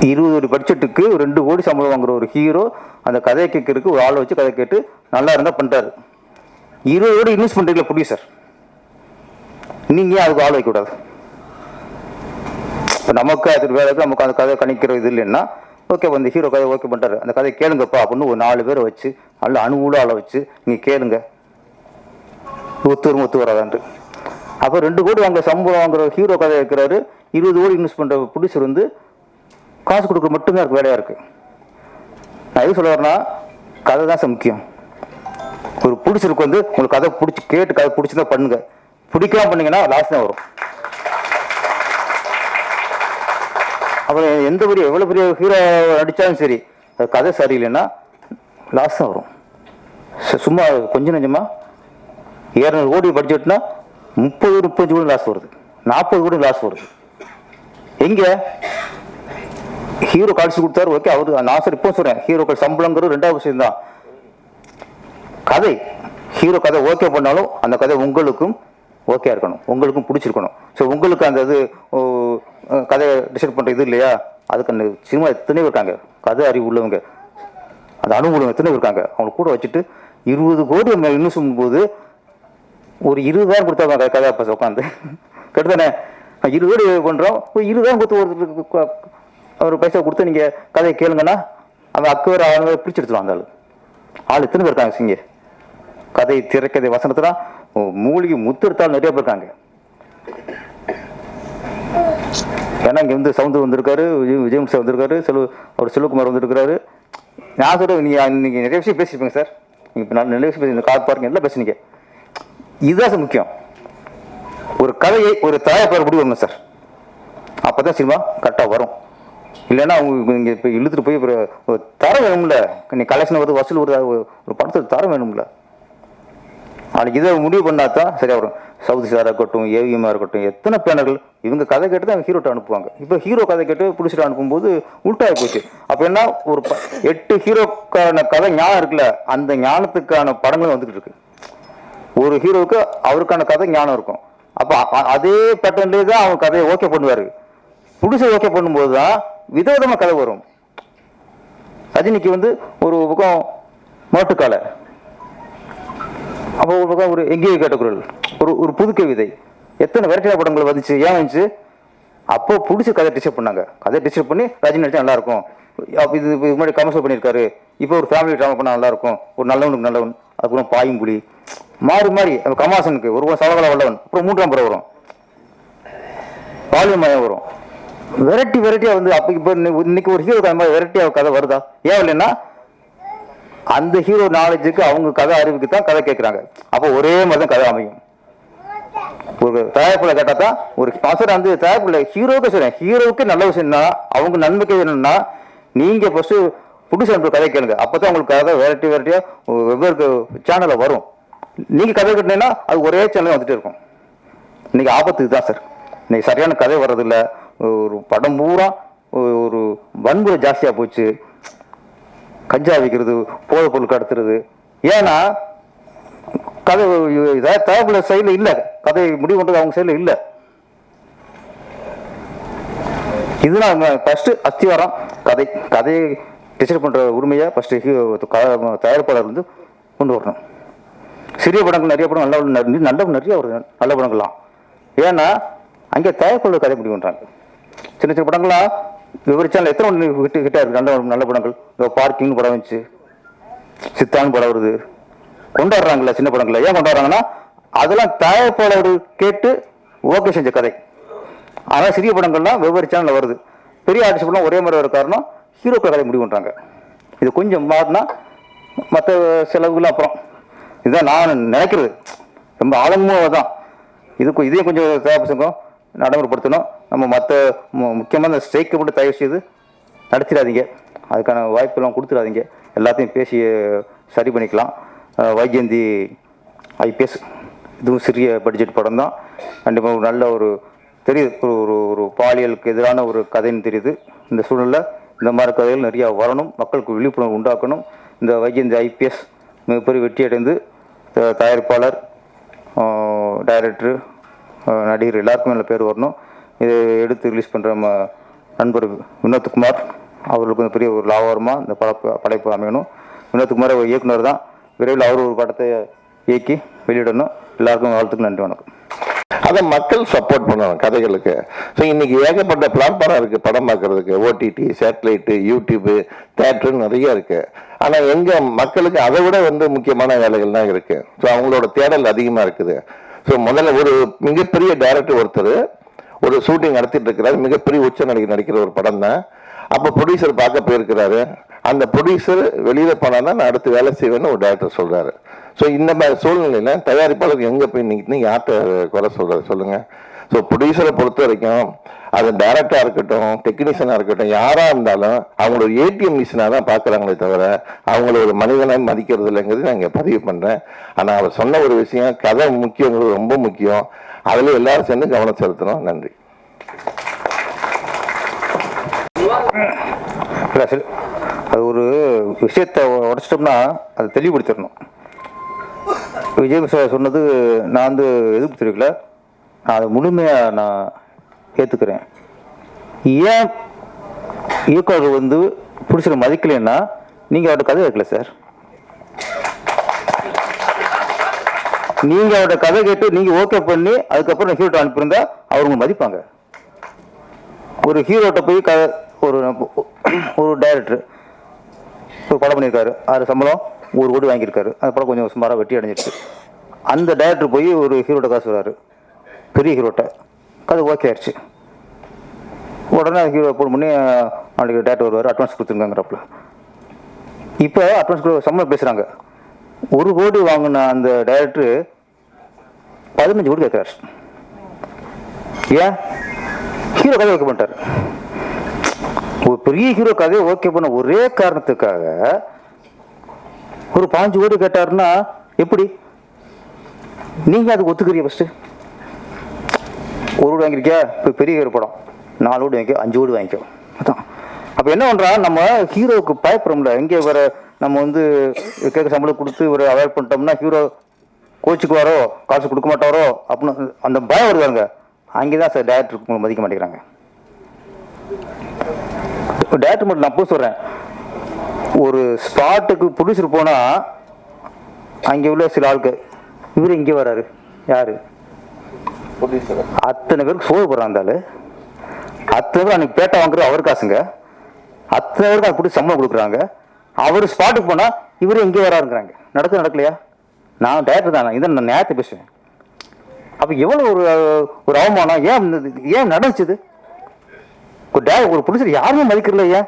20 கோடி பட்ஜெட்டுக்கு 2 கோடி சம்பளம் வாங்குற ஒரு ஹீரோ அந்த கதையை கேட்கறதுக்கு ஒரு ஆள் வச்சு கதை கேட்டு நல்லா இருந்தா பண்றாரு. 20 கோடி இன்வெஸ்ட் பண்றீங்களா ப்ரொடியூசர், நீங்க ஏன் அதுக்கு ஆள் வைக்க கூடாது? நமக்கு அது வேலைக்கு நமக்கு அந்த கதை கணிக்கிற இது இல்லைன்னா ஓகே, அந்த ஹீரோ கதை ஓகே பண்ணிட்டாரு, அந்த கதையை கேளுங்கப்பா அப்படின்னு ஒரு 4 பேரை வச்சு நல்ல அனுகூல ஆளை வச்சு நீங்க கேளுங்க, ஒத்து வராதான்ட்டு. அப்போ 2 கோடி வாங்குற சம்பளம் வாங்குற ஹீரோ கதை இருக்கிறாரு, 20 கோடி இன்வெஸ்ட் பண்ற ப்ரொடியூசர் வந்து காசு கொடுக்க மட்டும்தான் இருக்கு, வேலையா இருக்கு. நான் எது சொல்ல வரேன்னா, கதை தான் சார் முக்கியம். ஒரு ப்ரொடியூசருக்கு வந்து உங்களுக்கு கதை பிடிச்சி கேட்டு கதை பிடிச்சிருந்தா பண்ணுங்க, பிடிக்காம பண்ணீங்கன்னா லாஸ் தான் வரும். அப்புறம் எந்த பெரிய எவ்வளவு பெரிய ஹீரோ நடிச்சாலும் சரி, அது கதை சரியில்லைன்னா லாஸ் தான் வரும். சும்மா கொஞ்சம் நெஞ்சமா 200 கோடி பட்ஜெட்னா 30-35 கோடி லாஸ் வருது, 40 கோடி லாஸ் வருது. எங்க ஹீரோ காட்சி கொடுத்தாரு ஓகே, அவரு நான் சார் இப்போ சொல்றேன், ஹீரோக்கள் சம்பளங்கிறது 2வது விஷயம் தான். கதை ஹீரோ கதை ஓகே பண்ணாலும் அந்த கதை உங்களுக்கும் ஓகே இருக்கணும், உங்களுக்கும் பிடிச்சிருக்கணும். ஸோ உங்களுக்கு அந்த இது கதையை டிசைட் பண்ணுற இது இல்லையா, அதுக்கு அந்த சினிமா எத்தனை இருக்காங்க, கதை அறிவு உள்ளவங்க, அந்த அனுகூலம் எத்தனை இருக்காங்க, அவங்க கூட வச்சுட்டு 20 கோடி இன்வெஸ்ட் போது ஒரு 20,000 கொடுத்தா கதை பசங்க உட்காந்து கெடுத்தானே. 20 கோடி பண்ணுறோம், ஒரு 20,000 கொடுத்து ஒரு பைசா கொடுத்து நீங்கள் கதையை கேளுங்கன்னா அவன் அக்கவர் அவங்க பிடிச்சி எடுத்துருவான். அந்த ஆள் எத்தனை பேர் இருக்காங்க சிங்க கதை திரைக்கதை வசனத்துல மூலிகை முத்து எடுத்தாலும் நிறைய பேர் இருக்காங்க. ஏன்னா இங்கே வந்து சவுந்தர் வந்திருக்காரு, விஜயம் சார் வந்திருக்காரு, அவர் செல்வகுமார் வந்திருக்கிறாரு. நான் சொல்கிறேன், நீங்கள் நிறைய விஷயம் பேசியிருப்பீங்க சார், இப்போ நான் நிறைய விஷயம் பேசி கார் பார்க்கிங் எல்லாம் பேசுனீங்க. இதுதான் சார் முக்கியம். ஒரு கதையை ஒரு தயாரிப்பாளர் முடிவு வரணும் சார், அப்போ தான் சினிமா கரெக்டாக வரும். இல்லைன்னா அவங்க இங்கே இப்போ இழுத்துட்டு போய் ஒரு தரம் வேணும்ல, நீ கலெக்ஷன் வருது வசூல் வருது, ஒரு படத்துக்கு தரம் வேணும்ல. நாளைக்கு இதை முடிவு பண்ணாதான் சரியாக வரும். சவுதி சாராக இருக்கட்டும், ஏவிஎம்மாக இருக்கட்டும், எத்தனை பேனர்கள் இவங்க கதை கேட்டு தான் ஹீரோட்ட அனுப்புவாங்க. இப்போ ஹீரோ கதை கேட்டு பிடிச்சிட்டு அனுப்பும்போது உள்டாகி போச்சு. அப்போ என்ன, ஒரு 8 ஹீரோக்கான கதை ஞானம் இருக்குல்ல, அந்த ஞானத்துக்கான படங்களும் வந்துக்கிட்டு இருக்கு. ஒரு ஹீரோவுக்கு அவருக்கான கதை ஞானம் இருக்கும். அப்போ அதே பேட்டர்ன்லேயே தான் அவங்க கதையை ஓகே பண்ணுவார். புதுசை ஓகே பண்ணும்போது தான் விதவிதமாக கதை வரும். ரஜினிக்கு வந்து ஒரு பக்கம் மாட்டுக்காலை, அப்போ ஒரு பக்கம் ஒரு எங்கேயோ கேட்ட குரல், ஒரு புது கவிதை, எத்தனை வெரைட்டியான படங்கள் வந்துச்சு. ஏன் வந்துச்சு, அப்போ பிடிச்ச கதை டிசைட் பண்ணாங்க. கதை டிசைட் பண்ணி ரஜினி நடிச்சா நல்லா இருக்கும். அப்போ இது முன்னாடி கமர்ஷியல் பண்ணியிருக்காரு, இப்போ ஒரு ஃபேமிலி ட்ராமா பண்ணால் நல்லா இருக்கும், ஒரு நல்லவனுக்கு நல்லவன், அதுக்கப்புறம் பாயும்புலி, மாறி மாறி கமலாசனுக்கு ஒரு சவகல வல்லவன், அப்புறம் 3ஆம் படம் வரும், பாலியமயம் வரும். வெரைட்டியாக வந்து அப்போ இப்போ இன்னைக்கு ஒரு ஹீரோ மாதிரி வெரைட்டியாக கதை வருதா? ஏன் இல்லைன்னா அந்த ஹீரோ நாலேஜுக்கு அவங்க கதை அறிவுக்கு தான் கதை கேட்குறாங்க. அப்போ ஒரே மாதிரி தான் கதை அமையும். ஒரு தயாரிப்பில் கேட்டால் தான் ஒரு ஸ்பான்சர் அந்த தயாரிப்பில் ஹீரோவுக்கு சொல்கிறேன், ஹீரோவுக்கு நல்ல விஷயம்னா அவங்க நன்மைக்கு என்னன்னா நீங்கள் ஃபஸ்ட்டு புதுசு கதை கேளுங்க. அப்போ தான் உங்களுக்கு கதை வெரைட்டியாக வெவ்வேறு சேனலில் வரும். நீங்கள் கதை கட்டினீங்கன்னா அது ஒரே சேனலில் வந்துட்டு இருக்கும். இன்னைக்கு ஆபத்து தான் சார், இன்னைக்கு சரியான கதை வர்றதில்லை. ஒரு படம் பூரா ஒரு வன்முறை ஜாஸ்தியாக போச்சு, கஞ்சா விற்கிறது, போதை பொருள் கடத்துறது. ஏன்னா கதை தயாரிப்புல சைடில் இல்லை, கதை முடிவு பண்ணுறது அவங்க சைடில் இல்லை. இதுதான் ஃபர்ஸ்ட் அஸ்திவாரம். கதையை டிசைட் பண்ணுற உரிமையை ஃபர்ஸ்ட் தயாரிப்பாளர் வந்து கொண்டு வரணும். சிறிய படங்கள் நிறைய படம் நிறைய வருது, நல்ல படங்கள்லாம். ஏன்னா அங்கே தயாரிப்பாளர் கதை முடிவு பண்ணுறாங்க. சின்ன சின்ன படங்கள்லாம் விவரிச்சாலும் எத்தனை ஒன்று கிட்ட இருக்கு நல்ல படங்கள். பார்க்கிங்னு படம் வந்துச்சு, சித்தான்னு படம் வருது, கொண்டாடுறாங்கல்ல சின்ன படங்கள்ல. ஏன் கொண்டாடுறாங்கன்னா அதெல்லாம் தயாரிப்பாளர் கேட்டு ஓகே செஞ்ச கதை. ஆனால் சிறிய படங்கள்லாம் வெவ்வேறு சேனலில் வருது. பெரிய ஆர்டிஸ்ட் படம் ஒரே மாதிரி வர காரணம் ஹீரோக்கள் கதை முடிவு பண்ணுறாங்க. இது கொஞ்சம் மாறினா மற்ற செலவுகள் அப்புறம் இதுதான் நான் நினைக்கிறது. ரொம்ப ஆழமும் தான் இதையும் கொஞ்சம் தயாரிப்பு நடைமுறைப்படுத்தணும். நம்ம மற்ற முக்கியமான ஸ்ட்ரைக்கை மட்டும் தயவு செய்து நடத்திடாதீங்க, அதுக்கான வாய்ப்பெல்லாம் கொடுத்துடாதீங்க. எல்லாத்தையும் பேசி சரி பண்ணிக்கலாம். வைஜெயந்தி ஐபிஎஸ் இதுவும் சிறிய பட்ஜெட் படம் தான். கண்டிப்பாக நல்ல ஒரு தெரியுது, ஒரு பாலியலுக்கு எதிரான ஒரு கதைன்னு தெரியுது. இந்த சூழ்நிலை இந்த மாதிரி கதைகள் நிறையா வரணும், மக்களுக்கு விழிப்புணர்வு உண்டாக்கணும். இந்த வைஜெயந்தி ஐபிஎஸ் மிகப்பெரிய வெற்றி அடைந்து தயாரிப்பாளர், டைரக்டர், நடிகர் எல்லாருக்குமே நல்ல பேர் வரணும். இது எடுத்து ரிலீஸ் பண்ணுற நண்பர் வினோத்குமார் அவர்களுக்கு வந்து பெரிய ஒரு லாபகரமாக இந்த படைப்பு அமையணும். வினோத்குமார் ஒரு இயக்குனர் தான், விரைவில் அவர் ஒரு படத்தை இயக்கி வெளியிடணும். எல்லாருக்கும் வாழ்த்துக்கள், நன்றி, வணக்கம். அதை மக்கள் சப்போர்ட் பண்ணணும் கதைகளுக்கு. ஸோ இன்னைக்கு ஏகப்பட்ட பிளாட்ஃபார்ம் இருக்குது படம் பார்க்கறதுக்கு. ஓடிடி, சேட்டலைட்டு, யூடியூப்பு, தேட்டரு நிறைய இருக்குது. ஆனால் எங்கள் மக்களுக்கு அதை விட வந்து முக்கியமான வேலைகள் தான் இருக்குது. ஸோ அவங்களோட தேடல் அதிகமாக இருக்குது. ஸோ முதல்ல ஒரு மிகப்பெரிய டைரக்டர் ஒருத்தர் ஒரு ஷூட்டிங் நடத்திட்டு இருக்கிறாரு, மிகப்பெரிய உச்ச நடிக்கிற ஒரு படம் தான். அப்போ ப்ரொடியூசர் பார்க்க போயிருக்கிறாரு. அந்த ப்ரொடியூசர் வெளியில் போனால் தான் நான் அடுத்து வேலை செய்வேன்னு ஒரு டைரக்டர் சொல்கிறாரு. ஸோ இந்த மாதிரி சூழ்நிலையில் தயாரிப்பாளர் எங்கே போய் நிற்கணும், யார்கிட்ட குறை சொல்கிறாரு சொல்லுங்கள். ஸோ ப்ரொடியூசரை பொறுத்த வரைக்கும் அது டைரக்டராக இருக்கட்டும், டெக்னீஷியனாக இருக்கட்டும், யாராக இருந்தாலும் அவங்களோட ஏடிஎம் மிஷினாக தான் பார்க்குறாங்களே தவிர அவங்கள ஒரு மனிதனை மதிக்கிறது இல்லைங்கிறது நான் இங்கே பதிவு பண்ணுறேன். ஆனால் அவர் சொன்ன ஒரு விஷயம், கதை முக்கியங்கிறது ரொம்ப முக்கியம். அதில் எல்லாரும் சேர்ந்து கவனம் செலுத்தணும். நன்றி. அது ஒரு விஷயத்தை உடச்சிட்டோம்னா அதை தெளிவுபடுத்திடணும். விஜய் சார் சொன்னது நான் வந்து எதிர்ப்பு தெரிவிக்கல, நான் அதை முழுமையாக நான் ஏற்றுக்கிறேன். ஏன் இயக்குனர் வந்து பிடிச்சிட மதிக்கலைன்னா நீங்கள் அவர்கிட்ட கதை கேட்கல சார். நீங்கள் அவர்கிட்ட கதை கேட்டு நீங்கள் ஓகே பண்ணி அதுக்கப்புறம் ஹீரோட்ட அனுப்பியிருந்தா அவங்க மதிப்பாங்க. ஒரு ஹீரோட்ட போய் ஒரு டைரக்டர் ஒரு படம் பண்ணியிருக்காரு, 6 சம்பளம் 1 கோடி வாங்கியிருக்காரு, அந்த படம் கொஞ்சம் சுமாராக வெட்டி அடைஞ்சிருச்சு. அந்த டைரக்டர் போய் ஒரு ஹீரோட்ட காசு வர்றாரு, பெரிய ஹீரோட்ட கதை ஓகே ஆயிடுச்சு. உடனே ஹீரோ போன் பண்ணி நாளைக்கு டேரக்டர் வருவார், அட்வான்ஸ் கொடுத்துருங்கிறப்பல. இப்போ அட்வான்ஸ் சம்பளம் பேசுகிறாங்க. 1 கோடி வாங்கின அந்த டைரக்டர் 15 கோடி கேட்குறாரு. ஏன்? ஹீரோ கதை ஓகே பண்ணிட்டார். ஒரு பெரிய ஹீரோ கதையை ஓகே பண்ண ஒரே காரணத்துக்காக ஒரு 5 கோடி கேட்டாருன்னா எப்படி நீங்க அதுக்கு ஒத்துக்கிறீங்க? ஃபர்ஸ்ட் 1 கோடி வாங்கிருக்கியா, இப்போ பெரிய ஹீரோ படம் 4 கோடி வாங்கிக்கோ, 5 கோடி வாங்கிக்கோ. அதான் அப்போ என்ன பண்றா, நம்ம ஹீரோவுக்கு பயப்படுறோம்ல. எங்கே வர நம்ம வந்து கேட்க சம்பளம் கொடுத்து ஒரு அவாய்ட் பண்ணிட்டோம்னா ஹீரோ கோச்சுக்குவாரோ, காசு கொடுக்க மாட்டாரோ அப்படின்னு அந்த பயம் வருவாங்க. அங்கேதான் சார் டேரக்டருக்கு உங்களை மதிக்க மாட்டேங்கிறாங்க. டேரக்டர் மட்டும் நான் போய் சொல்றேன், ஒரு ஸ்பாட்டுக்கு ப்ரொடியூசர் போனா அங்கே உள்ள சில ஆளுக்கு இவரு இங்கே வராரு, யாரு அத்தனை பேருக்கு சோறு போடுறான். இருந்தாலும் அத்தனை பேர் அன்னைக்கு பேட்டை வாங்குறது அவர் காசுங்க. அத்தனை பேருக்கு அது பிடிச்சி சம்பளம் கொடுக்குறாங்க. அவர் ஸ்பாட்டுக்கு போனா இவரு எங்கே வராருங்கிறாங்க. நடக்கலையா? நான் டேரக்டர் தானே, இதை நான் நேரத்தை பேசுவேன். அப்ப எவ்வளவு ஒரு அவமானம் ஏன் நடந்துச்சு? ஒரு ப்ரொடியூசர் யாருமே மதிக்கிறல. ஏன்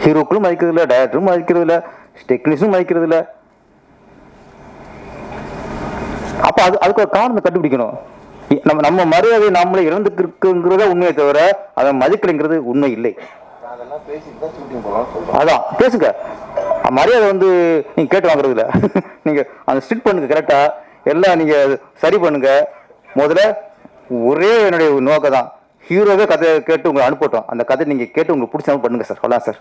ஹீரோக்களும் மதிக்கிறது இல்லை, டைரக்டரும் மதிக்கிறது இல்லை, டெக்னீஷியனும் மதிக்கிறது இல்லை. அப்ப அதுக்கு ஒரு காரணத்தை கண்டுபிடிக்கணும். நம்ம மரியாதை நம்மளே இழந்துக்கிறத உண்மையை தவிர அதை மதிக்கலைங்கிறது உண்மை இல்லை. அதான் பேசுங்க. மரியாதை வந்து நீங்க கேட்டு வாங்குறது இல்லை. நீங்க அந்த ஸ்ட்ரிக்ட் பண்ணுங்க, கரெக்டா எல்லாம் நீங்க சரி பண்ணுங்க. முதல்ல ஒரே என்னுடைய நோக்கம் தான், ஹீரோவே கதை கேட்டு உங்களை அனுப்பட்டும். அந்த கதை நீங்க கேட்டு உங்களுக்கு பிடிச்ச பண்ணுங்க சார். அதான் சார்.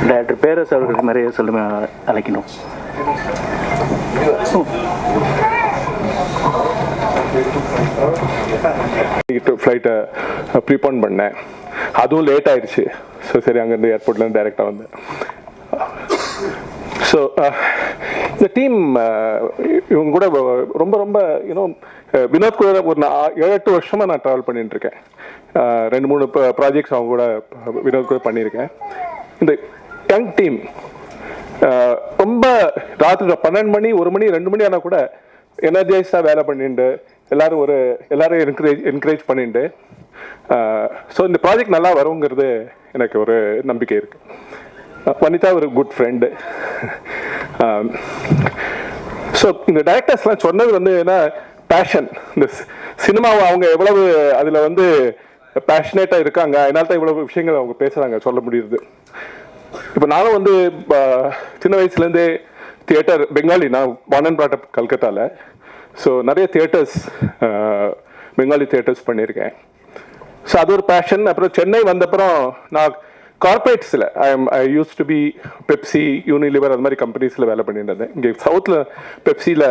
டைரக்டர் பேரரசு அவர்களுக்கு நிறைய சொல்லுமே அழைக்கணும். ஃப்ளைட்டை ப்ரீபான் பண்ணேன், அதுவும் லேட் ஆயிடுச்சு. ஸோ சரி, அங்கேருந்து ஏர்போர்ட்லேருந்து டைரெக்டாக வந்தேன். ஸோ இந்த டீம் இவங்க கூட ரொம்ப ரொம்ப வினோத் கூட ஒரு 7-8 வருஷமாக நான் ட்ராவல் பண்ணிட்டு இருக்கேன். 2-3 ப்ராஜெக்ட்ஸ் அவங்க கூட வினோத் கூட பண்ணியிருக்கேன். இந்த யங் டீம் ரொம்ப ராத்திரி 12 மணி 1 மணி 2 மணி ஆனால் கூட எனர்ஜைஸாக வேலை பண்ணிட்டு எல்லாரும் என்கரேஜ் பண்ணிட்டு ஸோ இந்த ப்ராஜெக்ட் நல்லா வருங்கிறது எனக்கு ஒரு நம்பிக்கை இருக்கு. வனிதா ஒரு குட் ஃப்ரெண்டு. ஸோ இந்த டைரக்டர்ஸ்லாம் சொன்னது வந்து என்ன, பேஷன். இந்த சினிமாவை அவங்க எவ்வளவு அதில் வந்து பேஷனேட்டாக இருக்காங்க, அதனால தான் இவ்வளவு விஷயங்கள் அவங்க பேசுகிறாங்க, சொல்ல முடியுது. இப்போ நானும் வந்து சின்ன வயசுலேருந்தே தியேட்டர், பெங்காலி, நான் born and brought up கல்கத்தாவில். ஸோ நிறைய தியேட்டர்ஸ், பெங்காலி தியேட்டர்ஸ் பண்ணியிருக்கேன். ஸோ அது ஒரு பேஷன். அப்புறம் சென்னை வந்தப்புறம் நான் கார்பரேட்ஸில் I use to be Pepsi, Unilever, அது மாதிரி கம்பெனிஸில் வேலை பண்ணிட்டு இருந்தேன். இங்கே சவுத்தில் பெப்சியில்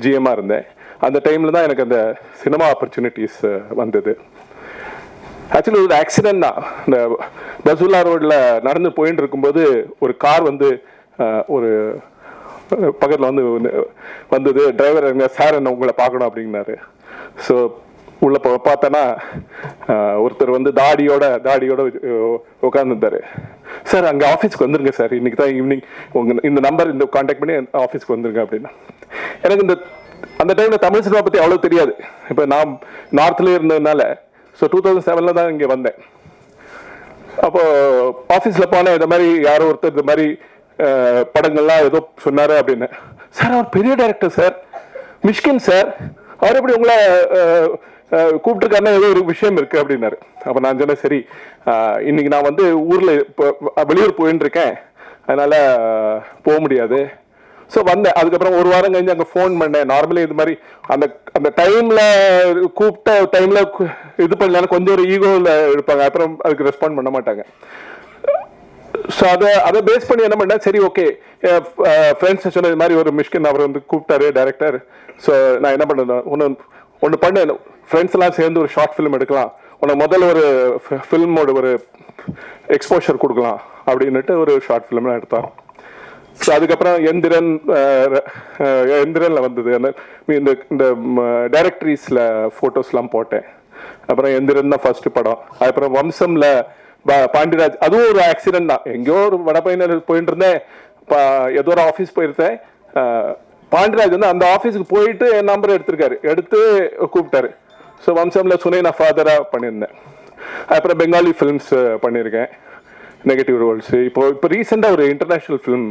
ஜிஎம்மாக இருந்தேன். அந்த டைமில் தான் எனக்கு அந்த சினிமா ஆப்பர்ச்சுனிட்டிஸ் வந்தது. ஆக்சுவலி ஒரு ஆக்சிடென்ட் தான். இந்த பசுல்லா ரோடில் நடந்து போயிட்டு இருக்கும்போது ஒரு கார் வந்து ஒரு பக்கத்தில் வந்தது. டிரைவர் எங்க சார் என்ன உங்களை பார்க்கணும் அப்படின்னாரு. ஸோ உள்ள பார்த்தேன்னா ஒருத்தர் வந்து தாடியோட உட்காந்துருந்தாரு. சார் அங்கே ஆஃபீஸ்க்கு வந்துருங்க சார், இன்னைக்கு தான் ஈவினிங் இந்த நம்பர் இந்த கான்டாக்ட் பண்ணி ஆஃபீஸ்க்கு வந்துருங்க அப்படின்னா. எனக்கு அந்த டைமில் தமிழ் சினிமா பற்றி அவ்வளோ தெரியாது. இப்போ நான் நார்த்லேயே இருந்ததுனால ஸோ 2007 தான் இங்கே வந்தேன். அப்போ ஆஃபீஸில் போனேன். இந்த மாதிரி யாரோ ஒருத்தர் இந்த மாதிரி படங்கள்லாம் ஏதோ சொன்னார் அப்படின்னு. சார் அவர் பெரிய டைரக்டர் சார், மிஷ்கின் சார், அவர் எப்படி உங்களை கூப்பிட்டுருக்காருன்னா ஏதோ ஒரு விஷயம் இருக்கு அப்படின்னாரு. அப்போ நான் சொன்னேன், சரி இன்னைக்கு நான் வந்து ஊரில் வெளியூர் போயின்னு இருக்கேன், அதனால போக முடியாது. ஸோ வந்தேன். அதுக்கப்புறம் ஒரு வாரம் கழிஞ்சு அங்கே ஃபோன் பண்ணேன். நார்மலி இது மாதிரி அந்த டைமில் கூப்பிட்ட டைமில் இது பண்ணலன்னா கொஞ்சம் ஒரு ஈகோவில் இருப்பாங்க, அப்புறம் அதுக்கு ரெஸ்பாண்ட் பண்ண மாட்டாங்க. ஸோ அதை பேஸ் பண்ணி என்ன பண்ணேன், சரி ஓகே ஃப்ரெண்ட்ஸ் சொன்ன இது மாதிரி ஒரு மிஷ்கின் அவர் வந்து கூப்பிட்டாரு டைரக்டர். ஸோ நான் என்ன பண்ணேன், ஒன்று பண்ணேன், ஃப்ரெண்ட்ஸ் எல்லாம் சேர்ந்து ஒரு ஷார்ட் ஃபிலிம் எடுக்கலாம், உனக்கு முதல்ல ஒரு ஃபில்மோட ஒரு எக்ஸ்போஷர் கொடுக்கலாம் அப்படின்னுட்டு ஒரு ஷார்ட் ஃபிலிம்லாம் எடுத்தோம். ஸோ அதுக்கப்புறம் எந்திரனில் வந்தது இந்த இந்த டைரக்டரிஸில் ஃபோட்டோஸ்லாம் போட்டேன். அப்புறம் எந்திரன் தான் ஃபர்ஸ்ட் படம். அப்புறம் வம்சம்ல பாண்டியராஜ், அதுவும் ஒரு ஆக்சிடென்ட் தான். எங்கேயோ ஒரு வடபயணில் போயிட்டு இருந்தேன், ஏதோ ஒரு ஆஃபீஸ் போயிருந்தேன். பாண்டியராஜ் வந்து அந்த ஆஃபீஸுக்கு போயிட்டு என் நம்பர் எடுத்து கூப்பிட்டாரு. ஸோ வம்சம்ல சுனைனா ஃபாதராக பண்ணியிருந்தேன். அப்புறம் பெங்காலி ஃபிலிம்ஸ் பண்ணியிருக்கேன், நெகட்டிவ் ரோல்ஸ். இப்போ ரீசெண்டாக ஒரு இன்டர்நேஷ்னல் ஃபிலிம்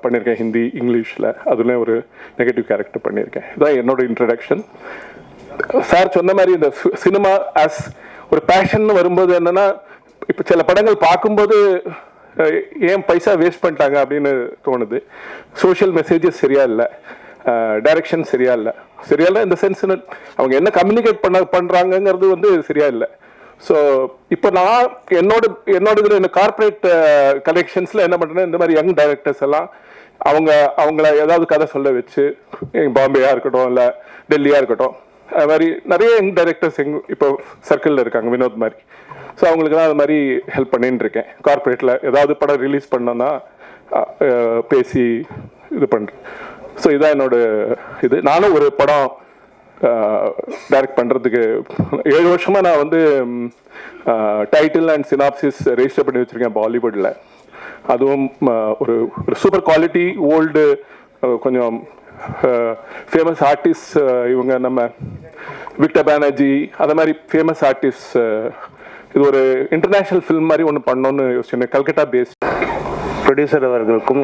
பண்ணியிருக்கேன், ஹிந்தி இங்கிலீஷில். அதுலேயும் ஒரு நெகட்டிவ் கேரக்டர் பண்ணியிருக்கேன். இதுதான் என்னோட இன்ட்ரடக்ஷன். சார் சொன்ன மாதிரி இந்த சினிமா ஆஸ் ஒரு பேஷன் வரும்போது என்னன்னா, இப்போ சில படங்கள் பார்க்கும்போது ஏன் பைசா வேஸ்ட் பண்ணிட்டாங்க அப்படின்னு தோணுது. சோஷியல் மெசேஜஸ் சரியா இல்லை, டைரக்ஷன் சரியா இல்லை இந்த சென்ஸ் அவங்க என்ன கம்யூனிகேட் பண்றாங்கிறது வந்து சரியா இல்லை. ஸோ இப்போ நான் என்னோட இதில் கார்பரேட் கலெக்ஷன்ஸில் என்ன பண்ணுறேன்னா, இந்த மாதிரி யங் டைரக்டர்ஸ் எல்லாம் அவங்கள ஏதாவது கதை சொல்ல வச்சு, பாம்பேயா இருக்கட்டும் இல்லை டெல்லியா இருக்கட்டும், அது மாதிரி நிறைய யங் டைரக்டர்ஸ் இப்போ சர்க்கிளில் இருக்காங்க, வினோத் மாதிரி. ஸோ அவங்களுக்கு தான் அது மாதிரி ஹெல்ப் பண்ணிட்டு இருக்கேன். கார்பரேட்டில் ஏதாவது படம் ரிலீஸ் பண்ணோன்னா பேசி இது பண்ணுறேன். ஸோ இதான் என்னோட இது. நானும் ஒரு படம் டைரக்ட் பண்ணுறதுக்கு 7 வருஷமாக நான் வந்து டைட்டில் அண்ட் சினாப்சிஸ் ரெஜிஸ்டர் பண்ணி வச்சுருக்கேன் பாலிவுட்டில். அதுவும் ஒரு சூப்பர் குவாலிட்டி ஓல்டு கொஞ்சம் ஃபேமஸ் ஆர்டிஸ்ட், இவங்க நம்ம விக்டர் பானர்ஜி, அது மாதிரி ஃபேமஸ் ஆர்டிஸ்ட். இது ஒரு இன்டர்நேஷ்னல் ஃபிலிம் மாதிரி ஒன்று பண்ணோன்னு யோசிச்சேன், கல்கட்டா பேஸ்ட். ப்ரொடியூசர் அவர்களுக்கும்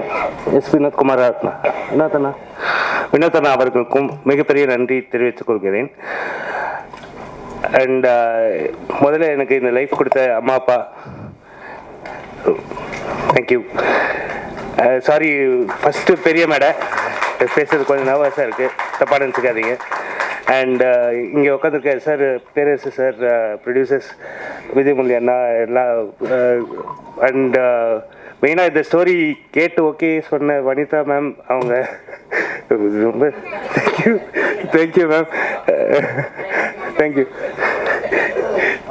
வினோதனா அவர்களுக்கும் மிகப்பெரிய நன்றி தெரிவித்துக் கொள்கிறேன். அண்ட் முதல்ல எனக்கு இந்த லைஃப் கொடுத்த அம்மா அப்பா, தேங்க்யூ. சாரி, ஃபஸ்ட்டு பெரிய மேடை பேசுறது கொஞ்சம் நர்வஸாக இருக்குது, தப்பாக நினச்சிக்காதீங்க. அண்ட் இங்கே உட்காந்துருக்க சார், பேரரசு சார், ப்ரொடியூசர்ஸ் விஜயமுரளி அண்ணா எல்லாம், அண்ட் மெயினாக இந்த ஸ்டோரி கேட்டு ஓகே சொன்ன வனிதா மேம், அவங்க ரொம்ப thank you ma'am,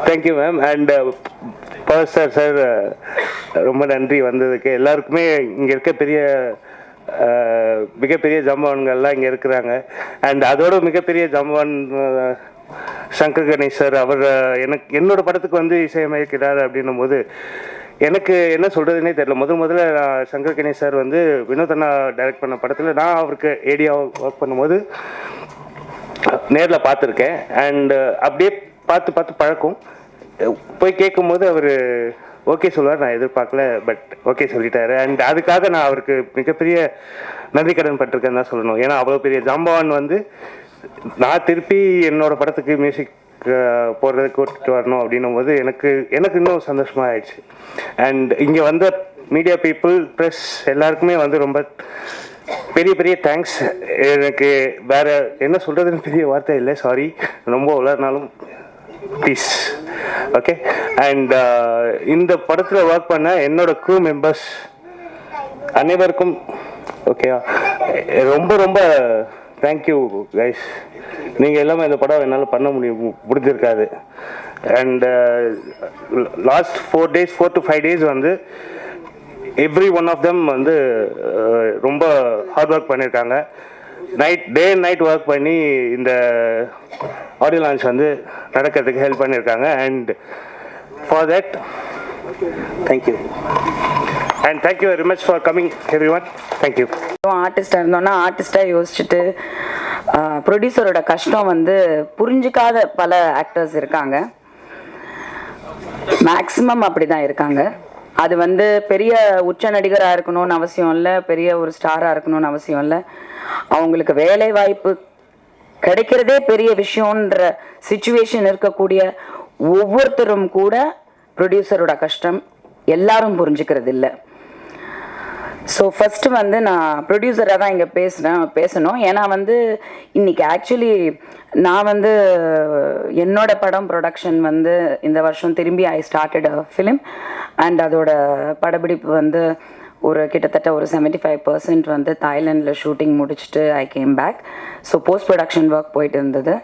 thank you ma'am. And power star sir, ரொம்ப நன்றி வந்ததுக்கு. எல்லாருக்குமே இங்கே இருக்க மிகப்பெரிய ஜாம்பவான்கள்லாம் இங்கே இருக்கிறாங்க. அண்ட் அதோட மிகப்பெரிய ஜாம்பவான் சங்கர் கணேஷ் சார், அவர் என்னோட படத்துக்கு வந்து இசையமைக்கிறார் அப்படின்னும் போது எனக்கு என்ன சொல்கிறதுனே தெரியல. முதல்ல நான் சங்கர் கணேஷ் சார் வந்து வினோதனா டைரக்ட் பண்ண படத்தில் நான் அவருக்கு ஏடியாக ஒர்க் பண்ணும்போது நேரில் பார்த்துருக்கேன். அண்டு அப்படியே பார்த்து பழக்கம். போய் கேட்கும்போது அவர் ஓகே சொல்லுவார், நான் எதிர்பார்க்கல, பட் ஓகே சொல்லிட்டாரு. அண்ட் அதுக்காக நான் அவருக்கு மிகப்பெரிய நன்றி கடன் பட்டிருக்கேன்னு தான் சொல்லணும். ஏன்னா அவ்வளோ பெரிய ஜாம்பவான் வந்து நான் திருப்பி என்னோட படத்துக்கு மியூசிக் போடுறதுக்கு கூட்டிட்டு வரணும் அப்படின்னும் போது எனக்கு இன்னும் சந்தோஷமாக ஆயிடுச்சு. அண்ட் இங்கே வந்த மீடியா பீப்புள், ப்ரெஸ் எல்லாருக்குமே வந்து ரொம்ப பெரிய தேங்க்ஸ். எனக்கு வேற என்ன சொல்கிறதுன்னு பெரிய வார்த்தை இல்லை, சாரி. ரொம்ப உலர்னாலும் ப்ளீஸ், ஓகே. அண்ட் இந்த படத்தில் ஒர்க் பண்ண என்னோட க்ரூ மெம்பர்ஸ் அனைவருக்கும் ஓகேவா, ரொம்ப தேங்க்யூ கைஸ். நீங்கள் எல்லாமே இந்த படம் என்னால் பண்ண முடிஞ்சிருக்காது. அண்ட் லாஸ்ட் 4 to 5 days வந்து எவ்ரி ஒன் ஆஃப் தெம் வந்து ரொம்ப ஹார்ட் ஒர்க் பண்ணியிருக்காங்க. டே அண்ட் நைட் ஒர்க் பண்ணி இந்த ஆடியோ லான்ச் வந்து நடக்கிறதுக்கு ஹெல்ப் பண்ணியிருக்காங்க. And for that thank you. And thank you very much for coming everyone. Thank you. ஆர்டிஸ்டாக இருந்தோன்னா ஆர்டிஸ்டாக யோசிச்சுட்டு ப்ரொடியூசரோட கஷ்டம் வந்து புரிஞ்சிக்காத பல ஆக்டர்ஸ் இருக்காங்க. மேக்ஸிமம் அப்படி தான் இருக்காங்க. அது வந்து பெரிய உச்ச நடிகராக இருக்கணும்னு அவசியம் இல்லை, பெரிய ஒரு ஸ்டாராக இருக்கணும்னு அவசியம் இல்லை. அவங்களுக்கு வேலை வாய்ப்பு கிடைக்கிறதே பெரிய விஷயம்ன்ற சிச்சுவேஷன் இருக்கக்கூடிய ஒவ்வொருத்தரும் கூட ப்ரொடியூசரோட கஷ்டம் எல்லாரும் புரிஞ்சுக்கிறது இல்லை. ஸோ ஃபஸ்ட்டு வந்து நான் ப்ரொடியூசராக தான் இங்கே பேசணும். ஏன்னா வந்து இன்னைக்கு ஆக்சுவலி நான் வந்து என்னோட படம் ப்ரொடக்ஷன் வந்து இந்த வருஷம் திரும்பி I started a film and அதோட படப்பிடிப்பு வந்து ஒரு கிட்டத்தட்ட ஒரு 75% வந்து தாய்லாண்டில் ஷூட்டிங் முடிச்சுட்டு I came back. So post production work போயிட்டு இருந்தது.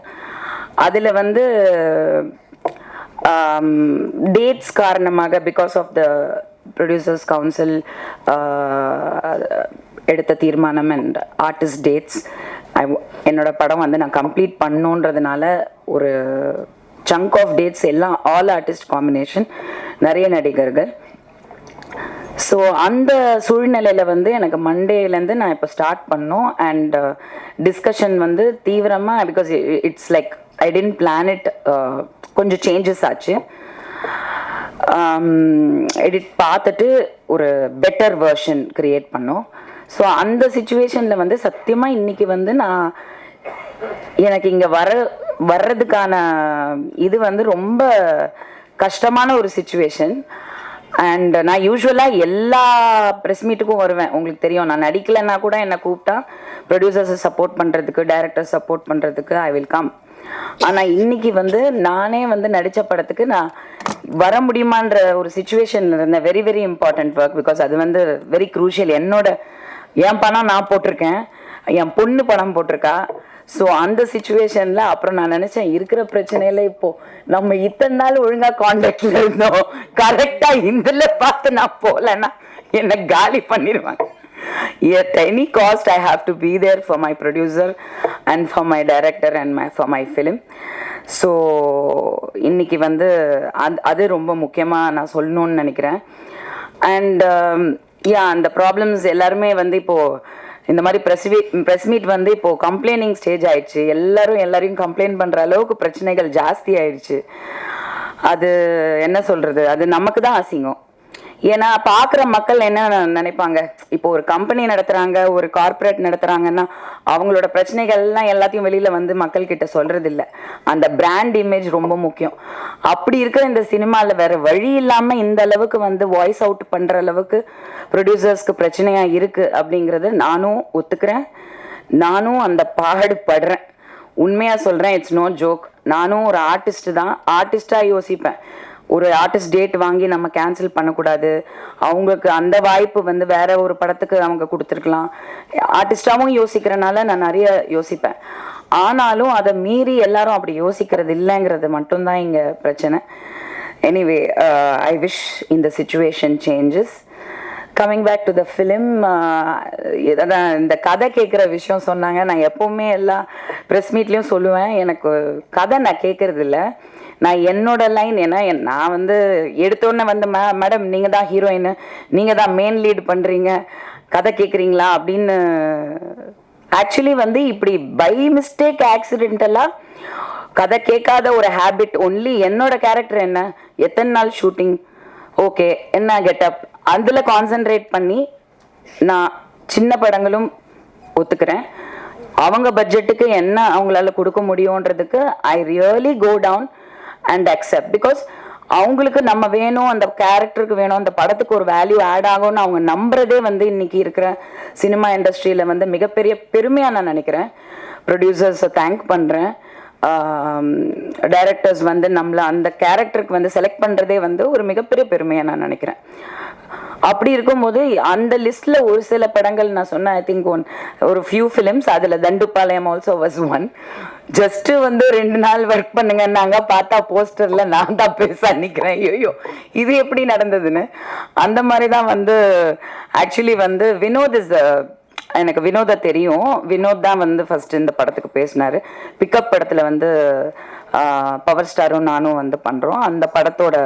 அதில் வந்து டேட்ஸ் காரணமாக because of the producers council எடுத்த தீர்மானம் அண்ட் ஆர்டிஸ்ட் டேட்ஸ் என்னோட படம் வந்து நான் கம்ப்ளீட் பண்ணணுன்றதுனால ஒரு சங்க் ஆஃப் டேட்ஸ் எல்லாம் ஆல் ஆர்டிஸ்ட் காம்பினேஷன், நிறைய நடிகர்கள். ஸோ அந்த சூழ்நிலையில் வந்து எனக்கு மண்டேலேருந்து நான் இப்போ ஸ்டார்ட் பண்ணோம் அண்ட் டிஸ்கஷன் வந்து தீவிரமாக because it's like I didn't plan it, கொஞ்சம் சேஞ்சஸ் ஆச்சு. எடிட் பார்த்துட்டு ஒரு பெட்டர் வெர்ஷன் க்ரியேட் பண்ணோம். ஸோ அந்த சுச்சுவேஷனில் வந்து சத்தியமாக இன்றைக்கி வந்து எனக்கு இங்கே வர்றதுக்கான இது வந்து ரொம்ப கஷ்டமான ஒரு சுச்சுவேஷன். அண்ட் நான் யூஸ்வலாக எல்லா ப்ரெஸ் மீட்டுக்கும் வருவேன். உங்களுக்கு தெரியும், நான் நடிக்கலைன்னா கூட என்னை கூப்பிட்டா ப்ரொடியூசர்ஸை சப்போர்ட் பண்ணுறதுக்கு, டைரக்டர் சப்போர்ட் பண்ணுறதுக்கு ஐ வில் கம். ஆனால் இன்னைக்கு வந்து நானே வந்து நடித்த படத்துக்கு நான் வர முடியுமான்ற ஒரு சுச்சுவேஷனில் இருந்தேன். Very very important work because அது வந்து வெரி க்ரூஷியல். என் பணம் நான் போட்டிருக்கேன், என் பொண்ணு பணம் போட்டிருக்கா. ஸோ அந்த சுச்சுவேஷனில் அப்புறம் நான் நினச்சேன் இருக்கிற பிரச்சனையில் இப்போது நம்ம இத்தனை நாள் ஒழுங்காக கான்டாக்டில் இருந்தோம், கரெக்டாக இதில் பார்த்து நான் போகலன்னா என்னை காலி பண்ணிடுவாங்க. At any cost I have to be there for my producer and for my director and for my film. So இன்னைக்கு வந்து அது ரொம்ப முக்கியமாக நான் சொல்லணும்னு நினைக்கிறேன். அண்ட் அந்த ப்ராப்ளம்ஸ் எல்லாருமே வந்து இப்போது இந்த மாதிரி ப்ரெஸ் மீட் வந்து இப்போது கம்ப்ளைனிங் ஸ்டேஜ் ஆயிடுச்சு. எல்லாரையும் கம்ப்ளைண்ட் பண்ணுற அளவுக்கு பிரச்சனைகள் ஜாஸ்தி ஆயிடுச்சு. அது என்ன சொல்கிறது, அது நமக்கு தான் அசிங்கம். ஏன்னா பார்க்குற மக்கள் என்ன நினைப்பாங்க, இப்போ ஒரு கம்பெனி நடத்துகிறாங்க, ஒரு கார்ப்பரேட் நடத்துகிறாங்கன்னா அவங்களோட பிரச்சனைகள்லாம் எல்லாத்தையும் வெளியில் வந்து மக்கள்கிட்ட சொல்கிறது இல்லை. அந்த பிராண்ட் இமேஜ் ரொம்ப முக்கியம். அப்படி இருக்கிற இந்த சினிமாவில் வேறு வழி இல்லாமல் இந்த அளவுக்கு வந்து வாய்ஸ் அவுட் பண்ணுற அளவுக்கு ப்ரொடியூசர்ஸ்க்கு பிரச்சனையாக இருக்குது அப்படிங்கிறது நானும் ஒத்துக்கிறேன். நானும் அந்த பாடுபடுறேன். உண்மையாக சொல்கிறேன், இட்ஸ் நோ ஜோக். நானும் ஒரு ஆர்டிஸ்ட்டு தான். ஆர்டிஸ்டாக யோசிப்பேன், ஒரு ஆர்டிஸ்ட் டேட் வாங்கி நம்ம கேன்சல் பண்ணக்கூடாது, அவங்களுக்கு அந்த வாய்ப்பு வந்து வேற ஒரு படத்துக்கு அவங்க கொடுத்துருக்கலாம். ஆர்டிஸ்டாகவும் யோசிக்கிறனால நான் நிறைய யோசிப்பேன். ஆனாலும் அதை மீறி எல்லாரும் அப்படி யோசிக்கிறது இல்லைங்கிறது மட்டும்தான் இங்கே பிரச்சனை. எனிவே ஐ விஷ் இந்த situation changes. Coming back to the film, அதான் இந்த கதை கேட்குற விஷயம் சொன்னாங்க. நான் எப்போவுமே எல்லா ப்ரெஸ் மீட்லேயும் சொல்லுவேன், எனக்கு கதை நான் கேட்குறது இல்லை, நான் என்னோட லைன். ஏன்னா நான் வந்து எடுத்தோடனே வந்து மேடம் நீங்கள் தான் ஹீரோயின், நீங்கள் தான் மெயின் லீட் பண்ணுறீங்க, கதை கேட்குறீங்களா அப்படின்னு. ஆக்சுவலி வந்து இப்படி பை மிஸ்டேக் ஆக்சிடென்டலாக கதை கேட்காத ஒரு ஹேபிட் ஒன்லி. என்னோட கேரக்டர் என்ன, எத்தனை நாள் ஷூட்டிங், ஓகே என்ன கெட்டப், அதில் கான்சென்ட்ரேட் பண்ணி நான் சின்ன படங்களும் ஒத்துக்கிறேன். அவங்க பட்ஜெட்டுக்கு என்ன அவங்களால கொடுக்க முடியுன்றதுக்கு I really go down and accept. Because அவங்களுக்கு நம்ம வேணும், அந்த கேரக்டருக்கு வேணும், அந்த படத்துக்கு ஒரு வேல்யூ ஆட் ஆகும்னு அவங்க நம்புறதே வந்து இன்னைக்கு இருக்கிற சினிமா இண்டஸ்ட்ரியில் வந்து மிகப்பெரிய பெருமையாக நான் நினைக்கிறேன். ப்ரொடியூசர்ஸை தேங்க் பண்ணுறேன். டைரக்டர்ஸ் வந்து நம்மளை அந்த கேரக்டருக்கு வந்து செலக்ட் பண்ணுறதே வந்து ஒரு மிகப்பெரிய பெருமையாக நான் நினைக்கிறேன். அப்படி இருக்கும்போது அந்த லிஸ்ட்ல ஒரு சில படங்கள் நான் சொன்னேன், ஐ திங்க் ஒரு ஃபியூ ஃபிலிம்ஸ், அதில் Thandupalayam also was one. Just வந்து 2 நாள் ஒர்க் பண்ணுங்கன்னாங்க, பார்த்தா போஸ்டர்ல நான் தான் பேச நிற்கிறேன். ஐயோ இது எப்படி நடந்ததுன்னு. அந்த மாதிரி தான் வந்து ஆக்சுவலி வந்து வினோத் எனக்கு வினோதை தெரியும். வினோத் தான் வந்து ஃபர்ஸ்ட் இந்த படத்துக்கு பேசினாரு. பிக்கப் படத்தில் வந்து பவர் ஸ்டாரும் நானும் வந்து பண்ணுறோம். அந்த படத்தோட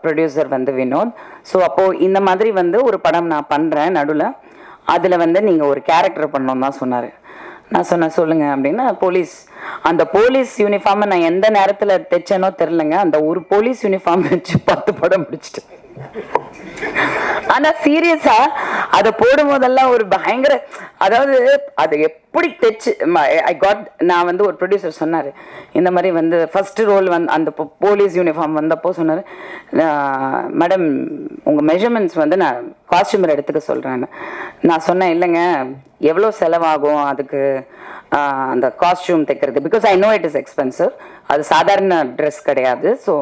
ப்ரொடியூசர் வந்து வினோத். ஸோ அப்போது இந்த மாதிரி வந்து ஒரு படம் நான் பண்ணுறேன் நடுவில், அதில் வந்து நீங்கள் ஒரு கேரக்டர் பண்ணணும் தான் சொன்னார். நான் சொன்னேன் சொல்லுங்கள் அப்படின்னா, அந்த போலீஸ் யூனிஃபார்மை நான் எந்த நேரத்தில் தைச்சேனோ தெரிலங்க, அந்த ஒரு போலீஸ் யூனிஃபார்ம் வச்சு 10 படம் முடிச்சிட்டேன். ஆனா சீரியஸா அதை போடும் போதெல்லாம் ஒரு பயங்கர, அதாவது அது அப்படி தைச்சு ஐ காட். நான் வந்து ஒரு ப்ரொடியூசர் சொன்னார் இந்த மாதிரி வந்து ஃபர்ஸ்ட் ரோல் வந்து அந்த போலீஸ் யூனிஃபார்ம் வந்தப்போ சொன்னார், மேடம் உங்கள் மெஷர்மெண்ட்ஸ் வந்து நான் காஸ்டியூமர் எடுத்துக்க சொல்கிறேன்னு. நான் சொன்னேன் இல்லைங்க எவ்வளோ செலவாகும் அதுக்கு அந்த காஸ்டியூம் தைக்கிறது, because I know it is expensive. அது சாதாரண ட்ரெஸ் கிடையாது. ஸோ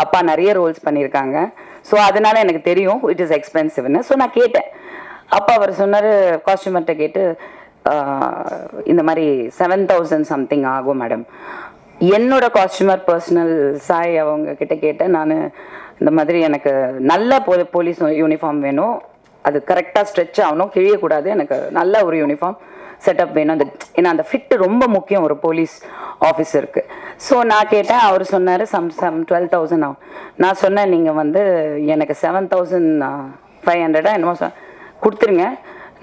அப்பா நிறைய ரோல்ஸ் பண்ணியிருக்காங்க. ஸோ அதனால எனக்கு தெரியும் இட் இஸ் எக்ஸ்பென்சிவ்னு. ஸோ நான் கேட்டேன். அப்பா அவர் சொன்னார் காஸ்டியூமர்கிட்ட கேட்டு இந்த மாதிரி 7,000 சம்திங் ஆகும் மேடம். என்னோட காஸ்டியூமர் பர்சனல் சாய் அவங்க கிட்ட கேட்டேன் நான், இந்த மாதிரி எனக்கு நல்ல போலீஸ் யூனிஃபார்ம் வேணும், அது கரெக்டாக ஸ்ட்ரெச் ஆகணும், கிழியக்கூடாது, எனக்கு நல்ல ஒரு யூனிஃபார்ம் செட்டப் வேணும். அந்த ஏன்னா அந்த ஃபிட்டு ரொம்ப முக்கியம் ஒரு போலீஸ் ஆஃபீஸருக்கு. ஸோ நான் கேட்டேன். அவர் சொன்னார் 12,000 ஆகும். நான் சொன்னேன் நீங்கள் வந்து எனக்கு 7,500 என்னமோ கொடுத்துருங்க,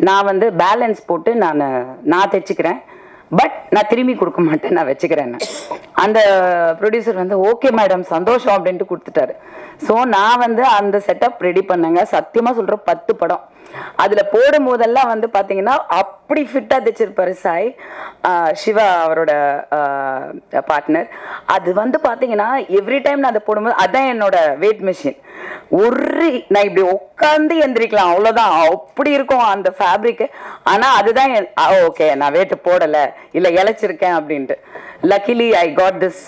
நான் வந்து பேலன்ஸ் போட்டு நான் தைச்சிக்கிறேன், பட் நான் திரும்பி கொடுக்க மாட்டேன், நான் வச்சுக்கிறேன்னு. அந்த ப்ரொடியூசர் வந்து ஓகே மேடம் சந்தோஷம் அப்படின்ட்டு கொடுத்துட்டாரு. ஸோ நான் வந்து அந்த செட்டப் ரெடி பண்ணேங்க. சத்தியமாக சொல்கிறேன் 10 படம் அதில் போடும் போதெல்லாம் வந்து பார்த்தீங்கன்னா அப்படி ஃபிட்டாக தைச்சிருப்பாரு சாய். சிவா அவரோட பார்ட்னர். அது வந்து பார்த்தீங்கன்னா எவ்ரி டைம் நான் அதை போடும்போது அதான் என்னோட வெயிட் மிஷின். நான் இப்படி உட்காந்து எந்திரிக்கலாம் அவ்வளோதான், அப்படி இருக்கும் அந்த ஃபேப்ரிக்கு. ஆனால் அதுதான் ஓகே நான் வெயிட் போடலை இல்லை இழைச்சிருக்கேன் அப்படின்ட்டு. Luckily I got this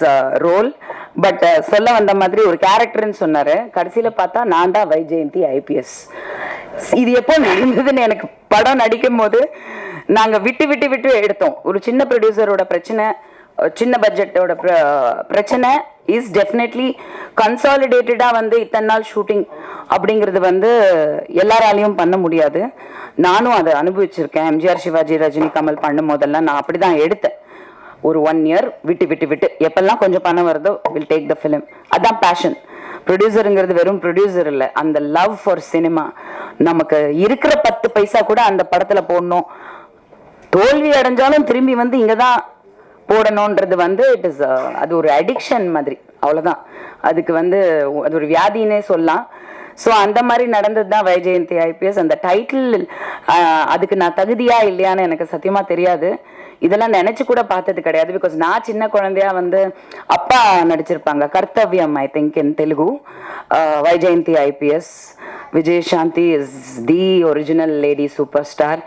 role. But சொல்ல வந்த மாதிரி ஒரு கேரக்டர்னு சொன்னார். கடைசியில் பார்த்தா நான் தான் வைஜெயந்தி IPS. இது எப்போ நடந்ததுன்னு எனக்கு படம் நடிக்கும் போது நாங்கள் விட்டு எடுத்தோம். ஒரு சின்ன ப்ரொடியூசரோட பிரச்சனை, சின்ன பட்ஜெட்டோட பிரச்சனை இஸ் டெஃபினெட்லி கன்சாலிடேட்டடாக வந்து இத்தனை நாள் ஷூட்டிங் அப்படிங்கிறது வந்து எல்லாராலையும் பண்ண முடியாது. நானும் அதை அனுபவிச்சிருக்கேன். எம்ஜிஆர், சிவாஜி, ரஜினி, கமல் பண்ணும் போதெல்லாம் நான் அப்படி தான் எடுத்தேன். ஒரு 1 year விட்டு எப்பெல்லாம் கொஞ்சம் பணம் வருதோ வில் டேக் த ஃபிலிம். அதான் பேஷன். ப்ரொடியூசருங்கிறது வெறும் ப்ரொடியூசர் இல்லை, அந்த லவ் ஃபார் சினிமா. நமக்கு இருக்கிற 10 பைசா கூட அந்த படத்தில் போடணும், தோல்வி அடைஞ்சாலும் திரும்பி வந்து இங்கே தான் போடணுன்றது வந்து இட் இஸ் அது ஒரு அடிக்ஷன் மாதிரி, அவ்வளோதான். அதுக்கு வந்து அது ஒரு வியாதினே சொல்லலாம். ஸோ அந்த மாதிரி நடந்தது தான் வைஜெயந்தி IPS. அந்த டைட்டில் அதுக்கு நான் தகுதியா இல்லையான்னு எனக்கு சத்தியமாக தெரியாது. இதெல்லாம் நினைச்சு கூட பார்த்தது கிடையாது. பிகாஸ் நான் சின்ன குழந்தையா வந்து அப்பா நடிச்சிருப்பாங்க Kartavyam, I think in Telugu. Vyjayanthi IPS, Vijayashanti is the original lady super star.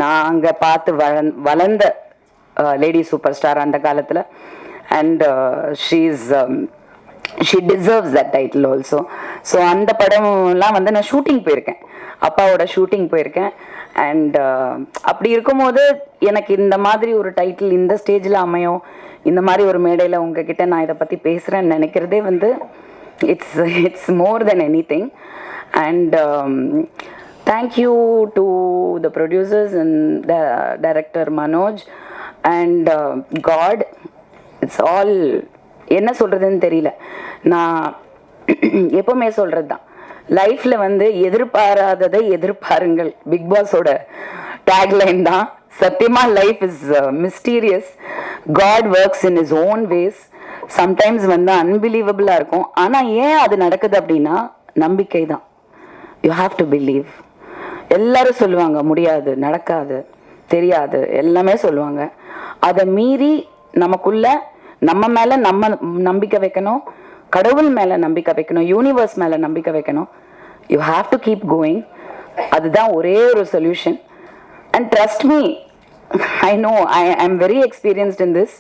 நாங்கள் பார்த்து வளர்ந்த லேடி சூப்பர் ஸ்டார் அந்த காலத்தில். And she deserves that title also. So அந்த படம்லாம் வந்து நான் ஷூட்டிங் போயிருக்கேன், அப்பாவோட ஷூட்டிங் போயிருக்கேன். அண்ட் அப்படி இருக்கும்போது எனக்கு இந்த மாதிரி ஒரு டைட்டில் இந்த ஸ்டேஜில் அமையும், இந்த மாதிரி ஒரு மேடையில் உங்ககிட்ட நான் இதை பற்றி பேசுகிறேன்னு நினைக்கிறதே வந்து it's more than anything. And thank you to the producers and the director Manoj and God. It's all என்ன சொல்கிறதுன்னு தெரியல. நான் எப்போவுமே சொல்கிறது தான், லைஃப்பில் வந்து எதிர்பாராததை எதிர்பாருங்கள், பிக் பாஸோட டேக்லைன் தான். சத்தியமாக life is mysterious. God works in his own ways. Sometimes வந்து அன்பிலீவபிளாக இருக்கும். ஆனால் ஏன் அது நடக்குது அப்படின்னா நம்பிக்கை தான். You have to believe. எல்லாரும் சொல்லுவாங்க முடியாது, நடக்காது, தெரியாது, எல்லாமே சொல்லுவாங்க. அதை மீறி நமக்குள்ள நம்ம மேலே நம்ம நம்பிக்கை வைக்கணும், கடவுள் மேலே நம்பிக்கை வைக்கணும், யூனிவர்ஸ் மேலே நம்பிக்கை வைக்கணும். You have to keep going. அதுதான் ஒரே ஒரு solution. And trust me, I know I am very experienced in this.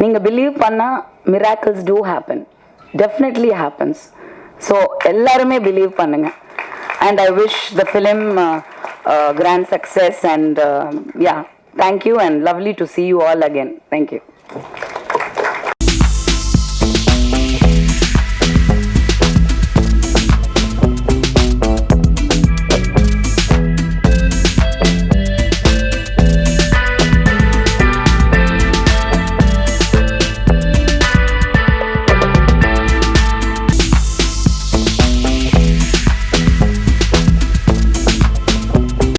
நீங்கள் பிலீவ் பண்ணால் miracles do happen, definitely happens. So எல்லாருமே பிலீவ் பண்ணுங்க. And I wish the film grand success. And yeah, thank you and lovely to see you all again. Thank you.